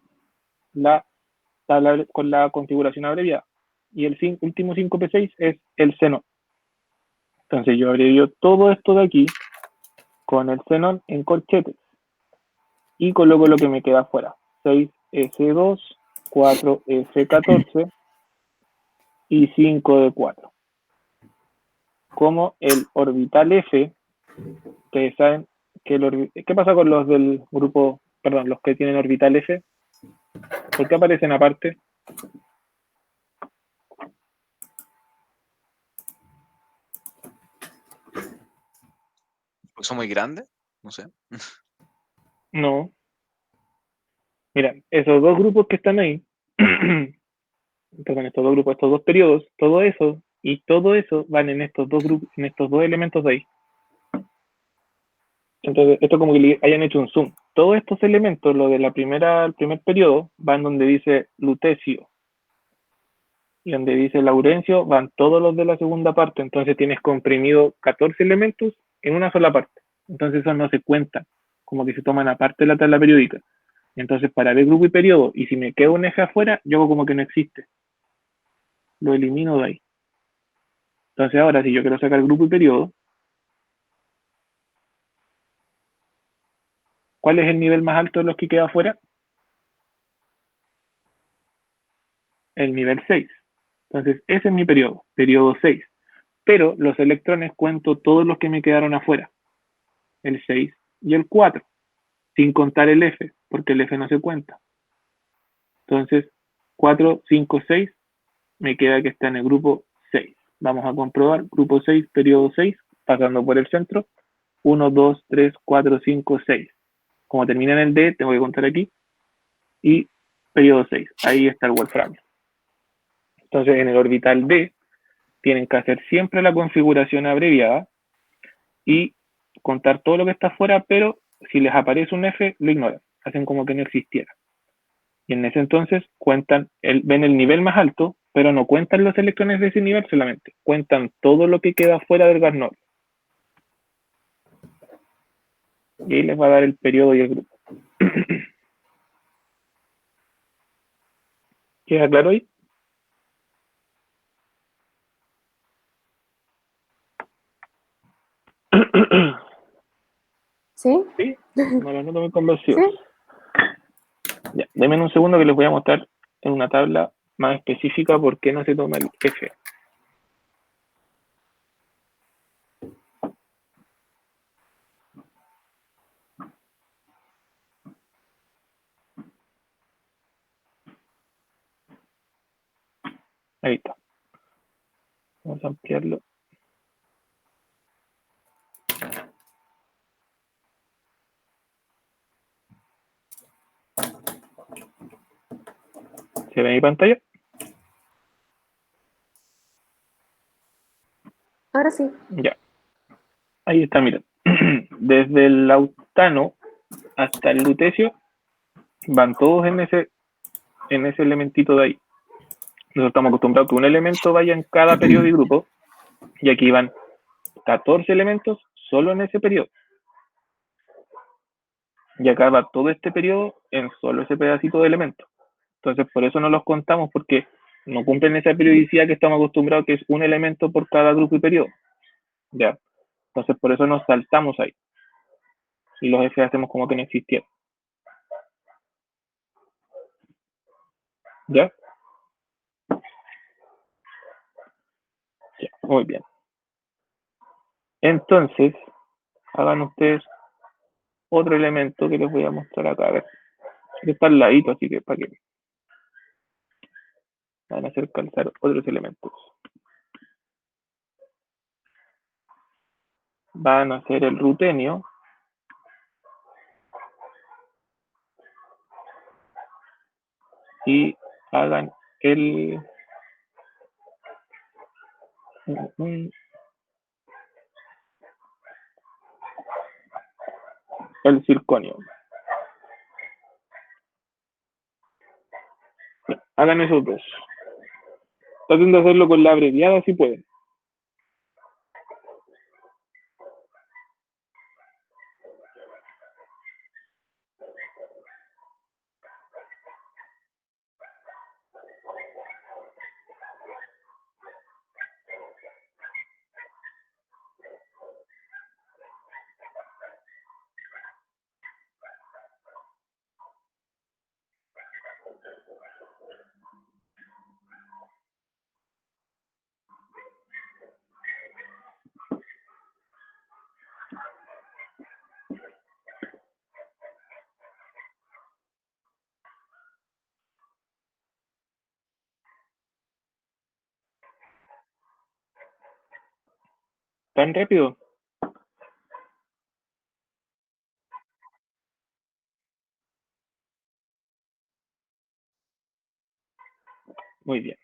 la configuración abreviada. Y el último 5P6 es el xenón. Entonces yo abrevio todo esto de aquí con el xenón en corchetes. Y coloco lo que me queda afuera. 6S2, 4S14 y 5D4. Como el orbital F, ustedes saben que ¿qué pasa con los del grupo, perdón, los que tienen orbital F? ¿Por qué aparecen aparte? ¿Son muy grandes? No sé. No. Mira, esos dos grupos que están ahí, perdón, estos dos grupos, estos dos periodos, todo eso y todo eso van en estos dos grupos, en estos dos elementos de ahí. Entonces, esto como que le hayan hecho un zoom. Todos estos elementos, lo de el primer periodo, van donde dice lutecio. Y donde dice laurencio, van todos los de la segunda parte. Entonces tienes comprimido 14 elementos en una sola parte. Entonces eso no se cuenta, como que se toman aparte de la tabla periódica. Entonces para ver grupo y periodo, y si me queda un eje afuera, yo hago como que no existe. Lo elimino de ahí. Entonces ahora, si yo quiero sacar grupo y periodo, ¿cuál es el nivel más alto de los que queda afuera? El nivel 6. Entonces, ese es mi periodo 6. Pero los electrones cuento todos los que me quedaron afuera, el 6 y el 4, sin contar el F, porque el F no se cuenta. Entonces, 4, 5, 6, me queda que está en el grupo 6. Vamos a comprobar, grupo 6, periodo 6, pasando por el centro, 1, 2, 3, 4, 5, 6. Como termina en el D, tengo que contar aquí, y periodo 6, ahí está el wolframio. Entonces, en el orbital D, tienen que hacer siempre la configuración abreviada y contar todo lo que está afuera, pero si les aparece un F, lo ignoran, hacen como que no existiera. Y en ese entonces ven el nivel más alto, pero no cuentan los electrones de ese nivel solamente, cuentan todo lo que queda fuera del gas noble. Y ahí les va a dar el periodo y el grupo. ¿Queda claro ahí? ¿Sí? Sí, no lo noto muy convencido. ¿Sí? Ya, denme un segundo que les voy a mostrar en una tabla más específica por qué no se toma el F. Ahí está. Vamos a ampliarlo. ¿Se ve mi pantalla? Ahora sí. Ya. Ahí está, miren. Desde el lautano hasta el lutecio van todos en ese elementito de ahí. Nosotros estamos acostumbrados a que un elemento vaya en cada periodo y grupo, y aquí van 14 elementos solo en ese periodo. Y acá va todo este periodo en solo ese pedacito de elementos. Entonces, por eso no los contamos, porque no cumplen esa periodicidad que estamos acostumbrados, que es un elemento por cada grupo y periodo. ¿Ya? Entonces, por eso nos saltamos ahí. Y los F hacemos como que no existieran. ¿Ya? Ya, muy bien. Entonces, hagan ustedes otro elemento que les voy a mostrar acá. A ver, está al ladito, así que para que van a hacer calzar otros elementos. Van a hacer el rutenio. Y hagan el circonio. Hagan esos dos. Traten de hacerlo con la abreviada si pueden. ¿Tan rápido? Muy bien.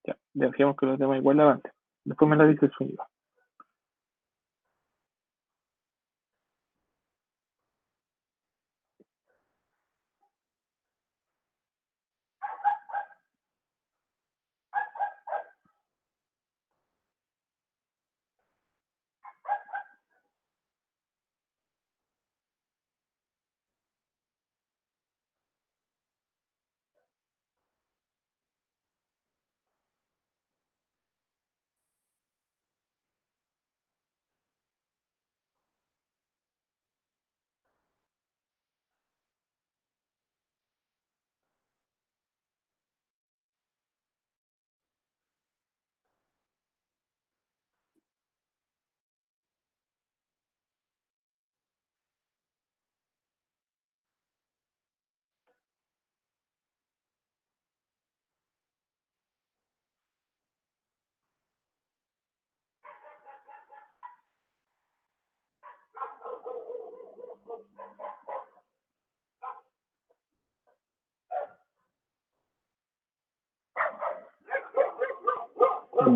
Ya, dejemos que los demás igual avancen. Después me la dice el sonido.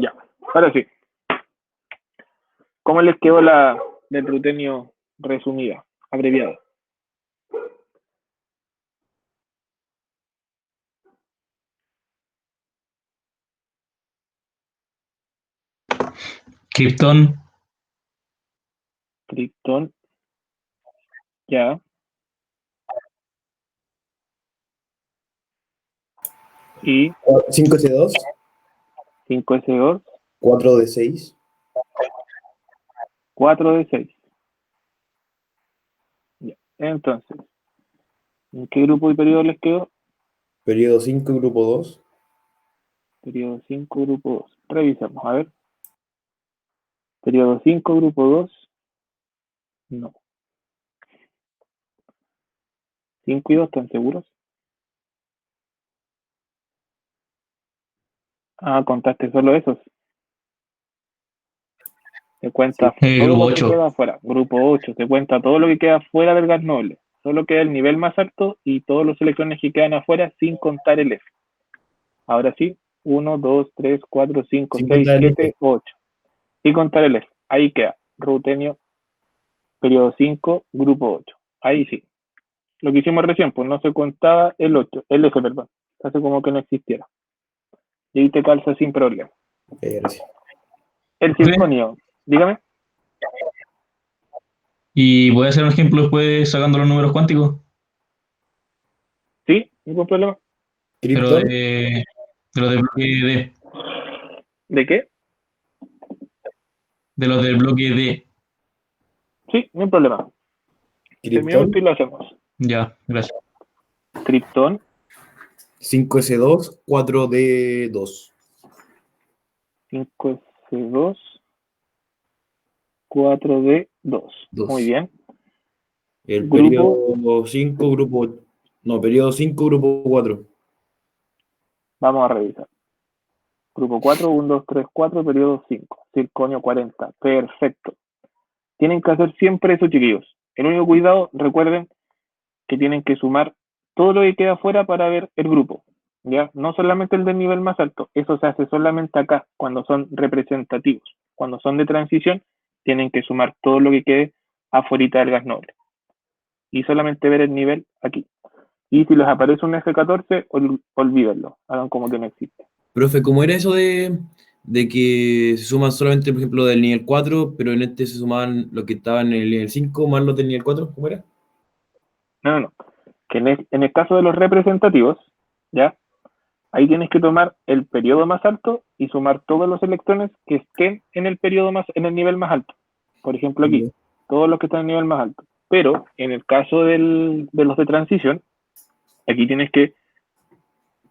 Ya, ahora sí. ¿Cómo les quedó la del rutenio resumida, abreviada? Krypton, Krypton, ya. Y 5S2, 5S2, 4D6, 4D6. Ya. Entonces, ¿en qué grupo y periodo les quedó? periodo 5, grupo 2, Periodo 5, grupo 2. Revisamos, a ver. Periodo 5, grupo 2. No. 5 y 2, ¿están seguros? Ah, contaste solo esos. Se cuenta todo grupo lo que 8. queda afuera. Grupo 8. Se cuenta todo lo que queda fuera del gas noble. Solo queda el nivel más alto y todos los electrones que quedan afuera sin contar el F. Ahora sí, 1, 2, 3, 4, 5, sin 6, contar el 7, 8. Sin contar el F. Ahí queda. Rutenio, periodo 5, grupo 8. Ahí sí. Lo que hicimos recién, pues no se contaba el 8, el F, perdón. Hace como que no existiera. Y ahí te calza sin problema. Gracias. El circonio, dígame. ¿Y voy a hacer un ejemplo después sacando los números cuánticos? Sí, ningún problema. Pero Krypton, de los del bloque D. ¿De qué? De los del bloque D. Sí, no hay problema. Terminamos Krypton, y lo hacemos. Ya, gracias. Krypton, 5S2, 4D2. 5S2, 4D2. Muy 2. bien. El Grupo, periodo 5, grupo. No, periodo 5, grupo 4. vamos a revisar. Grupo 4, 1, 2, 3, 4, periodo 5. Circonio 40. Perfecto. Tienen que hacer siempre eso, chiquillos. El único cuidado, recuerden que tienen que sumar todo lo que queda afuera para ver el grupo. ¿Ya? No solamente el del nivel más alto. Eso se hace solamente acá, cuando son representativos. Cuando son de transición, tienen que sumar todo lo que quede afuera del gas noble. Y solamente ver el nivel aquí. Y si les aparece un F14, olvídenlo. Hagan como que no existe. Profe, ¿cómo era eso de que se suman solamente, por ejemplo, del nivel 4, pero en este se sumaban los que estaban en el nivel 5 más los del nivel 4? ¿Cómo era? No, no, no. Que en el caso de los representativos, ¿ya? Ahí tienes que tomar el periodo más alto y sumar todos los electrones que estén en el periodo más, en el nivel más alto. Por ejemplo, aquí, todos los que están en el nivel más alto. Pero en el caso de los de transición, aquí tienes que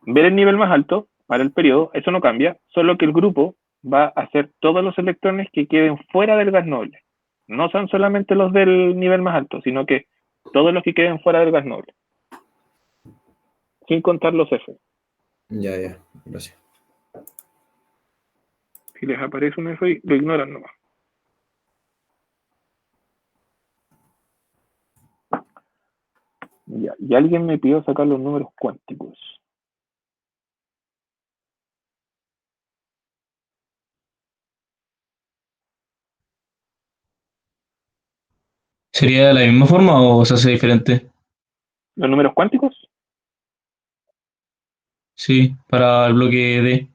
ver el nivel más alto para el periodo, eso no cambia, solo que el grupo va a hacer todos los electrones que queden fuera del gas noble. No son solamente los del nivel más alto, sino que todos los que queden fuera del gas noble. Sin contar los F. Ya, gracias. Si les aparece un F, lo ignoran nomás. Ya, y alguien me pidió sacar los números cuánticos. ¿Sería de la misma forma o se hace diferente? ¿Los números cuánticos? Sí, para el bloque D.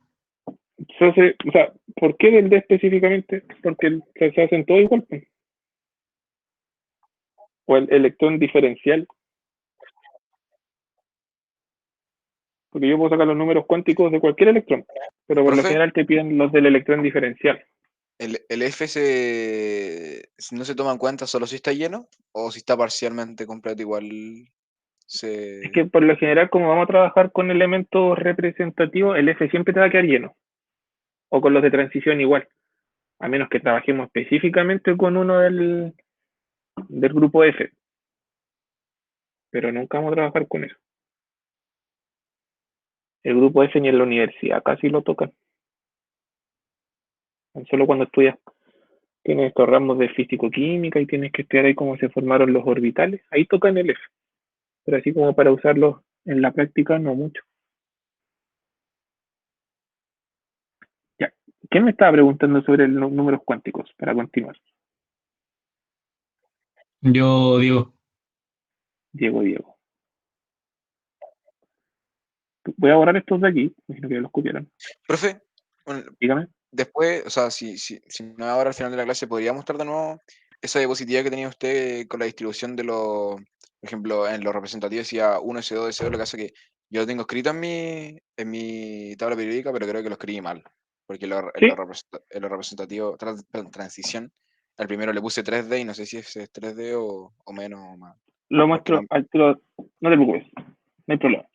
O sea, ¿por qué del D específicamente? Porque se hacen todos igual, pues. O el electrón diferencial. Porque yo puedo sacar los números cuánticos de cualquier electrón, pero por lo general te piden los del electrón diferencial. ¿El F no se toma en cuenta solo si está lleno o si está parcialmente completo igual se... Es que por lo general, como vamos a trabajar con elementos representativos, el F siempre te va a quedar lleno. O con los de transición igual. A menos que trabajemos específicamente con uno del grupo F. Pero nunca vamos a trabajar con eso. El grupo F ni en la universidad casi lo tocan. Solo cuando estudias tienes estos ramos de físico-química y tienes que estudiar ahí cómo se formaron los orbitales. Ahí tocan el F. Pero así como para usarlo en la práctica, no mucho. Ya. ¿Quién me estaba preguntando sobre los números cuánticos? Para continuar. Yo digo, Diego. Voy a borrar estos de aquí. Imagino que ya los copiaron. Profe, bueno, dígame. Después, o sea, si no ahora al final de la clase, ¿podría mostrar de nuevo esa diapositiva que tenía usted con la distribución de los, por ejemplo, en los representativos decía 1 S2, S2, lo que hace que yo lo tengo escrito en mi tabla periódica, pero creo que lo escribí mal, porque en los representativos, transición, al primero le puse 3D y no sé si es 3D o menos o más. Lo muestro, no te preocupes, no hay problema.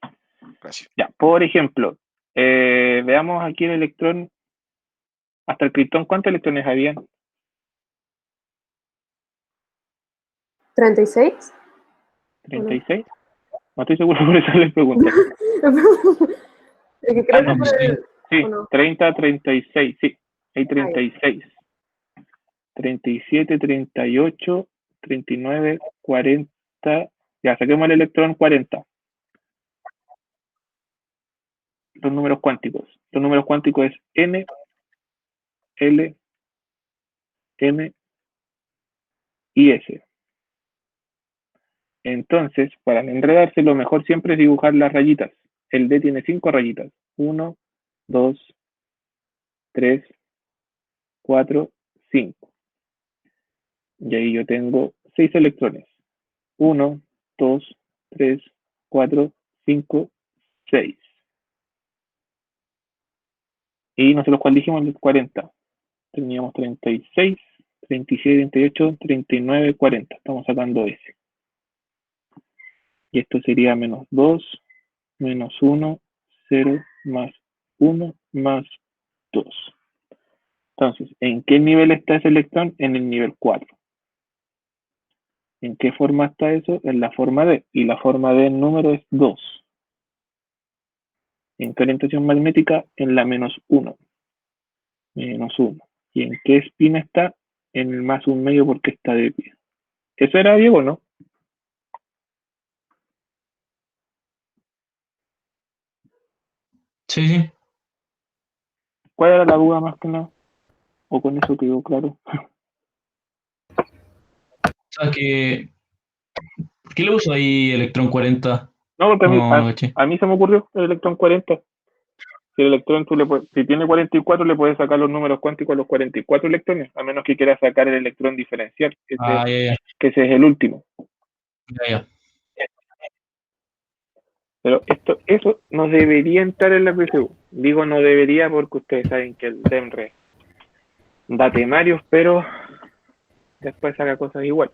Gracias. Ya, por ejemplo, veamos aquí el electrón, hasta el criptón, ¿cuántos electrones habían? 36. 36. No estoy seguro, por eso les pregunto. Sí, 30, 36, sí, hay 36. 37, 38, 39, 40. Ya, saquemos el electrón 40. Los números cuánticos. Los números cuánticos es N, L, M y S. Entonces, para no enredarse, lo mejor siempre es dibujar las rayitas. El D tiene 5 rayitas. 1, 2, 3, 4, 5. Y ahí yo tengo 6 electrones. 1, 2, 3, 4, 5, 6. Y nosotros cuál dijimos, 40. Teníamos 36, 37, 38, 39, 40. Estamos sacando S. Y esto sería menos 2, menos 1, 0, más 1, más 2. Entonces, ¿en qué nivel está ese electrón? En el nivel 4. ¿En qué forma está eso? En la forma D. Y la forma D en número es 2. ¿En qué orientación magnética? En la menos 1. Menos 1. ¿Y en qué espina está? En el más 1/2 porque está de pie. ¿Eso era, Diego, no? sí. ¿Cuál era la duda más que nada? ¿O con eso quedó claro? O sea, que... ¿Qué le puso ahí electrón 40? No, porque a mí se me ocurrió el electrón 40. Si el electrón si tiene 44, le puedes sacar los números cuánticos a los 44 electrones, a menos que quieras sacar el electrón diferencial, que ese es el último. Ya. Pero eso no debería entrar en la PSU. Digo no debería porque ustedes saben que el DEMRE da temarios, pero después saca cosas igual.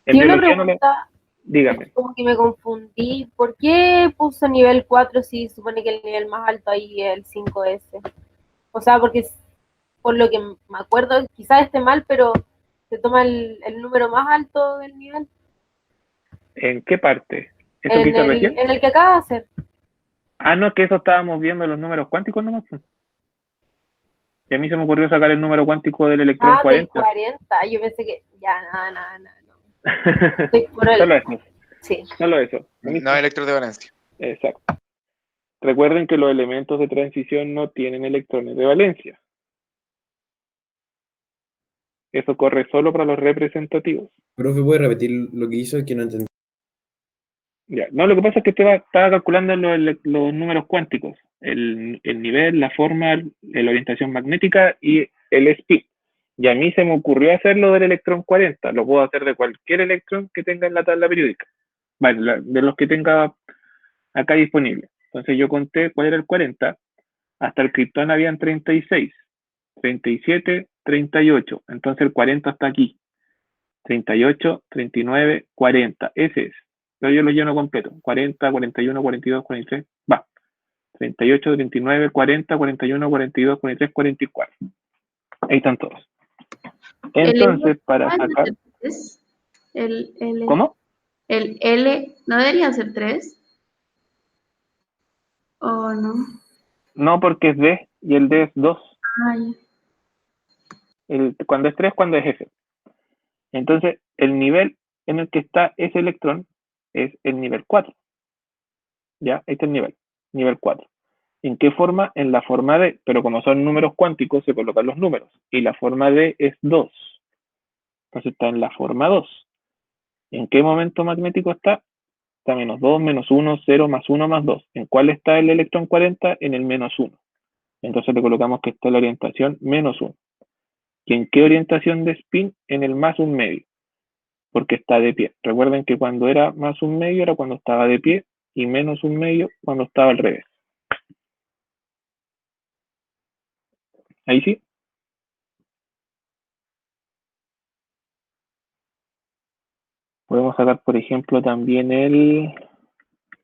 En biología una pregunta, dígame. Como que me confundí. ¿Por qué puso nivel 4 si supone que el nivel más alto ahí es el 5S? O sea, porque por lo que me acuerdo, quizás esté mal, pero se toma el número más alto del nivel. ¿En qué parte? ¿Eso en el que acaba de hacer. Ah, no, que eso estábamos viendo los números cuánticos nomás. Y a mí se me ocurrió sacar el número cuántico del electrón 40. Del 40. Yo pensé que ya, nada. Solo eso. Sí. Solo eso. No electrones de valencia. Exacto. Recuerden que los elementos de transición no tienen electrones de valencia. eso corre solo para los representativos. Profe, ¿puede repetir lo que hizo? Es que no entendí. Ya. No, lo que pasa es que estaba calculando los números cuánticos, el nivel, la forma, la orientación magnética y el spin. Y a mí se me ocurrió hacerlo del electrón 40. Lo puedo hacer de cualquier electrón que tenga en la tabla periódica. Vale, de los que tenga acá disponible. Entonces yo conté cuál era el 40. Hasta el criptón habían 36, 37, 38. Entonces el 40 está aquí. 38, 39, 40. Ese es. Pero yo lo lleno completo. 40, 41, 42, 43. Va. 38, 39, 40, 41, 42, 43, 44. Ahí están todos. Entonces, para sacar... ¿Cómo? El L, ¿no debería ser 3? ¿O no? No, porque es D y el D es 2. Ay. Cuando es 3, cuando es F. Entonces, el nivel en el que está ese electrón es el nivel 4. ¿Ya? Este es el nivel 4. ¿En qué forma? En la forma D, pero como son números cuánticos, se colocan los números. Y la forma D es 2. Entonces está en la forma 2. ¿En qué momento magnético está? Está menos 2, menos 1, 0, más 1, más 2. ¿En cuál está el electrón 40? En el menos 1. Entonces le colocamos que está en la orientación menos 1. ¿Y en qué orientación de spin? En el más 1 medio. Porque está de pie. Recuerden que cuando era más 1 medio era cuando estaba de pie y menos 1 medio cuando estaba al revés. Ahí sí. Podemos sacar, por ejemplo, también el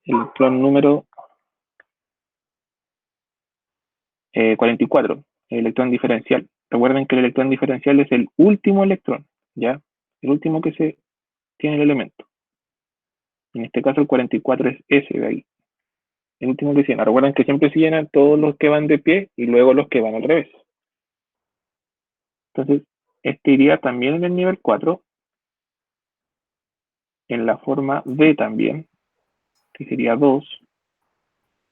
electrón número 44, el electrón diferencial. Recuerden que el electrón diferencial es el último electrón, ¿ya? El último que se tiene el elemento. En este caso el 44 es ese de ahí. El último que se llena. Recuerden que siempre se llenan todos los que van de pie y luego los que van al revés. Entonces, este iría también en el nivel 4. En la forma D también, que sería 2.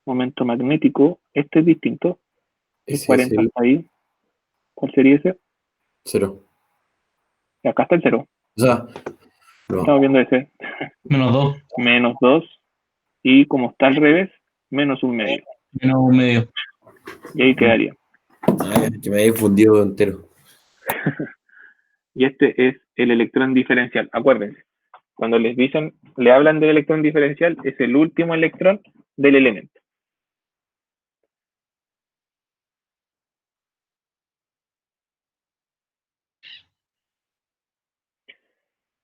Momento magnético, este es distinto. El 40 está ahí. ¿Cuál sería ese? 0. Y acá está el 0. O sea, no. Estamos viendo ese. Menos 2. Menos 2. Y como está al revés, menos 1 medio. Menos 1 medio. Y ahí quedaría. Ay, que me había fundido entero. Y este es el electrón diferencial. Acuérdense, cuando les dicen, le hablan del electrón diferencial, es el último electrón del elemento.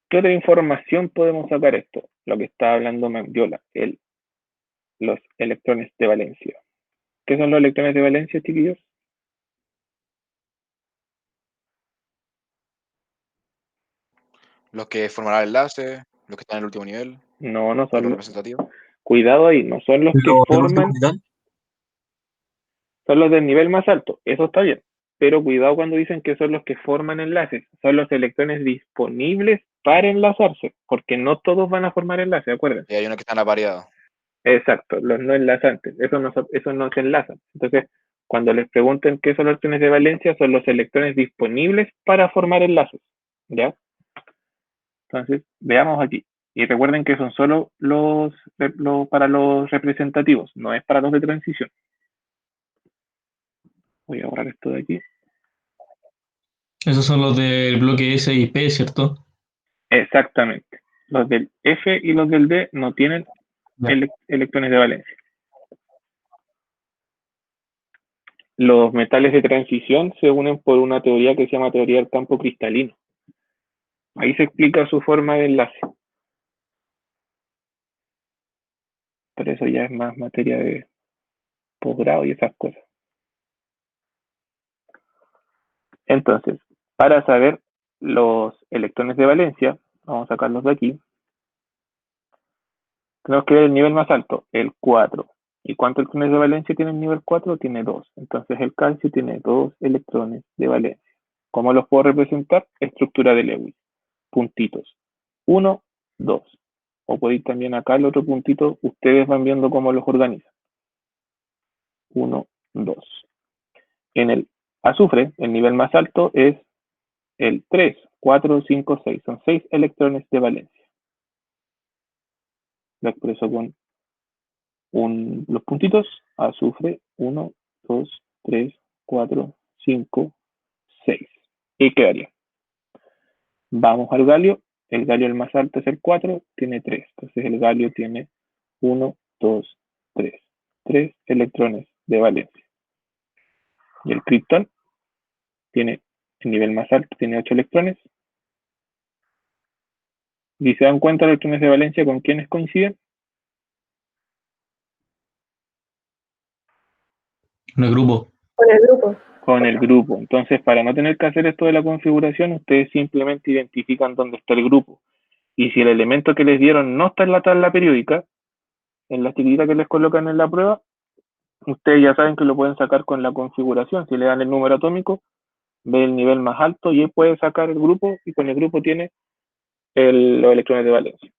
¿Qué otra información podemos sacar esto? Lo que está hablando Mangiola, los electrones de valencia. ¿Qué son los electrones de valencia, chiquillos? Los que formarán el enlace, los que están en el último nivel, No, no los son los. representativos. Cuidado ahí, no son los que forman. Son los del nivel más alto, eso está bien. Pero cuidado cuando dicen que son los que forman enlaces. Son los electrones disponibles para enlazarse, porque no todos van a formar enlaces, acuérdense. Y hay unos que están apareados. Exacto, los no enlazantes, esos no se enlazan. Entonces, cuando les pregunten qué son los electrones de valencia, son los electrones disponibles para formar enlaces, ¿ya? Entonces, veamos aquí. Y recuerden que son solo para los representativos, no es para los de transición. Voy a borrar esto de aquí. Esos son los del bloque S y P, ¿cierto? Exactamente. Los del F y los del D no tienen electrones de valencia. Los metales de transición se unen por una teoría que se llama teoría del campo cristalino. Ahí se explica su forma de enlace. Pero eso ya es más materia de posgrado y esas cosas. Entonces, para saber los electrones de valencia, vamos a sacarlos de aquí. Tenemos que ver el nivel más alto, el 4. ¿Y cuántos electrones de valencia tiene el nivel 4? Tiene 2. Entonces el calcio tiene 2 electrones de valencia. ¿Cómo los puedo representar? Estructura de Lewis. Puntitos. 1, 2. O puedo ir también acá el otro puntito. Ustedes van viendo cómo los organizan. 1, 2. En el azufre, el nivel más alto es el 3, 4, 5, 6. Son 6 electrones de valencia. Lo expreso con los puntitos. Azufre, 1, 2, 3, 4, 5, 6. Y quedaría. Vamos al galio. El galio el más alto es el 4, tiene 3. Entonces el galio tiene 1, 2, 3. 3 electrones de valencia. Y el criptón tiene el nivel más alto, tiene 8 electrones. ¿Y se dan cuenta los electrones de valencia con quiénes coinciden? En el grupo. Con el grupo. Con el grupo. Entonces, para no tener que hacer esto de la configuración, ustedes simplemente identifican dónde está el grupo. Y si el elemento que les dieron no está en la tabla periódica, en la etiqueta que les colocan en la prueba, ustedes ya saben que lo pueden sacar con la configuración. Si le dan el número atómico, ve el nivel más alto y él puede sacar el grupo, y con el grupo tiene los electrones de valencia.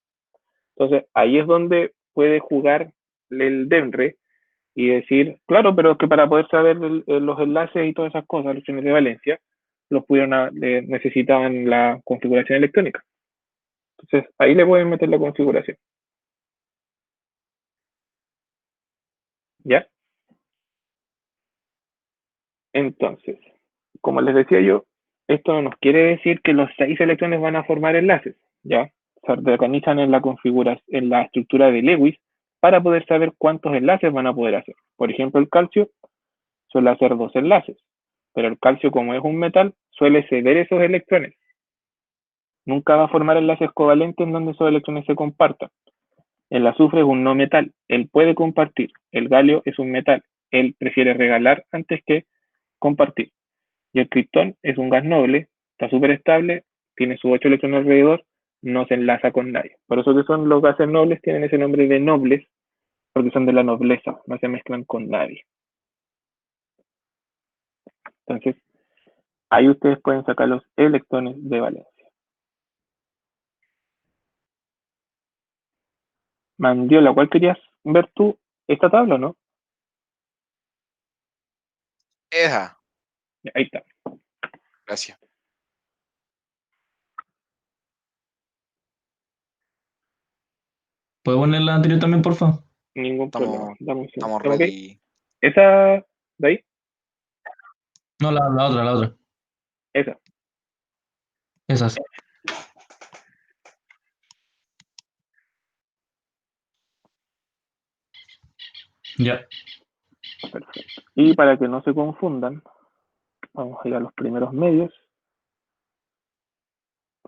Entonces, ahí es donde puede jugar el DEMRE y decir, claro, pero es que para poder saber los enlaces y todas esas cosas, los electrones de valencia, necesitaban la configuración electrónica. Entonces, ahí le pueden meter la configuración. ¿Ya? Entonces, como les decía yo, esto no nos quiere decir que los 6 electrones van a formar enlaces, ¿ya? Se organizan en la configuración, en la estructura de Lewis, para poder saber cuántos enlaces van a poder hacer. Por ejemplo, el calcio suele hacer 2 enlaces, pero el calcio, como es un metal, suele ceder esos electrones. Nunca va a formar enlaces covalentes en donde esos electrones se compartan. El azufre es un no metal, él puede compartir. El galio es un metal, él prefiere regalar antes que compartir. Y el criptón es un gas noble, está súper estable, tiene sus 8 electrones alrededor, no se enlaza con nadie. Por eso que son los gases nobles, tienen ese nombre de nobles, porque son de la nobleza, no se mezclan con nadie. Entonces, ahí ustedes pueden sacar los electrones de valencia. Mandiola, ¿cuál querías ver tú? ¿Esta tabla o no? Esa. Ahí está. Gracias. ¿Puedo poner la anterior también, por favor? Ningún problema. Estamos ¿Estamos ready. ok? ¿Esa de ahí? No, la otra. Esa. Esas. Ya. Perfecto. Y para que no se confundan, vamos a ir a los primeros medios.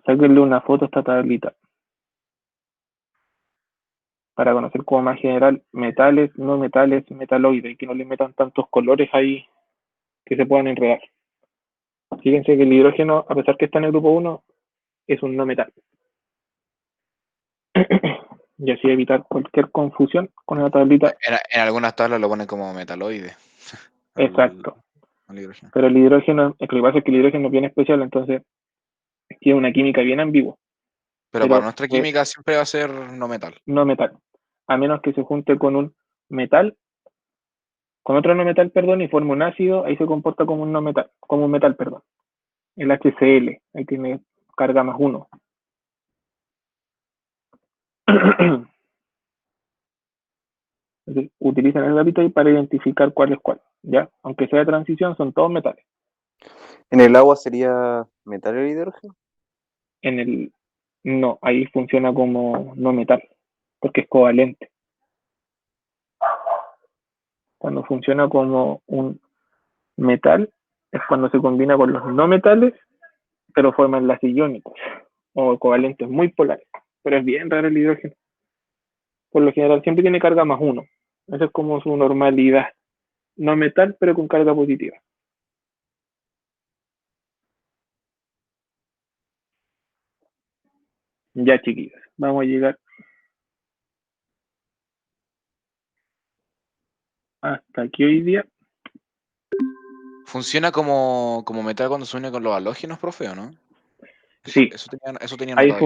Sáquenle una foto a esta tablita. Para conocer como más general metales, no metales, metaloides, y que no le metan tantos colores ahí que se puedan enredar. Fíjense que el hidrógeno, a pesar que está en el grupo 1, es un no metal. Y así evitar cualquier confusión con la tablita. En algunas tablas lo ponen como metaloide. Exacto. El hidrógeno. Pero el hidrógeno, lo que pasa es que el hidrógeno es bien especial, entonces tiene una química bien ambigua. Pero para nuestra química siempre va a ser no metal. No metal. A menos que se junte con un metal, con otro no metal, perdón, y forme un ácido, ahí se comporta como un no metal, como un metal, perdón. El HCl, ahí tiene carga más 1. Utilizan el gráfico ahí para identificar cuál es cuál, ¿ya? Aunque sea de transición, son todos metales. ¿En el agua sería metal el hidrógeno? No, ahí funciona como no metal, porque es covalente. Cuando funciona como un metal, es cuando se combina con los no metales, pero forman enlaces iónicos o covalentes muy polares. Pero es bien raro el hidrógeno. Por lo general siempre tiene carga más 1. Esa es como su normalidad. No metal, pero con carga positiva. Ya, chiquillos, vamos a llegar hasta aquí hoy día. ¿Funciona como metal cuando se une con los halógenos, profe, o no? Sí. Eso tenía Ahí notado.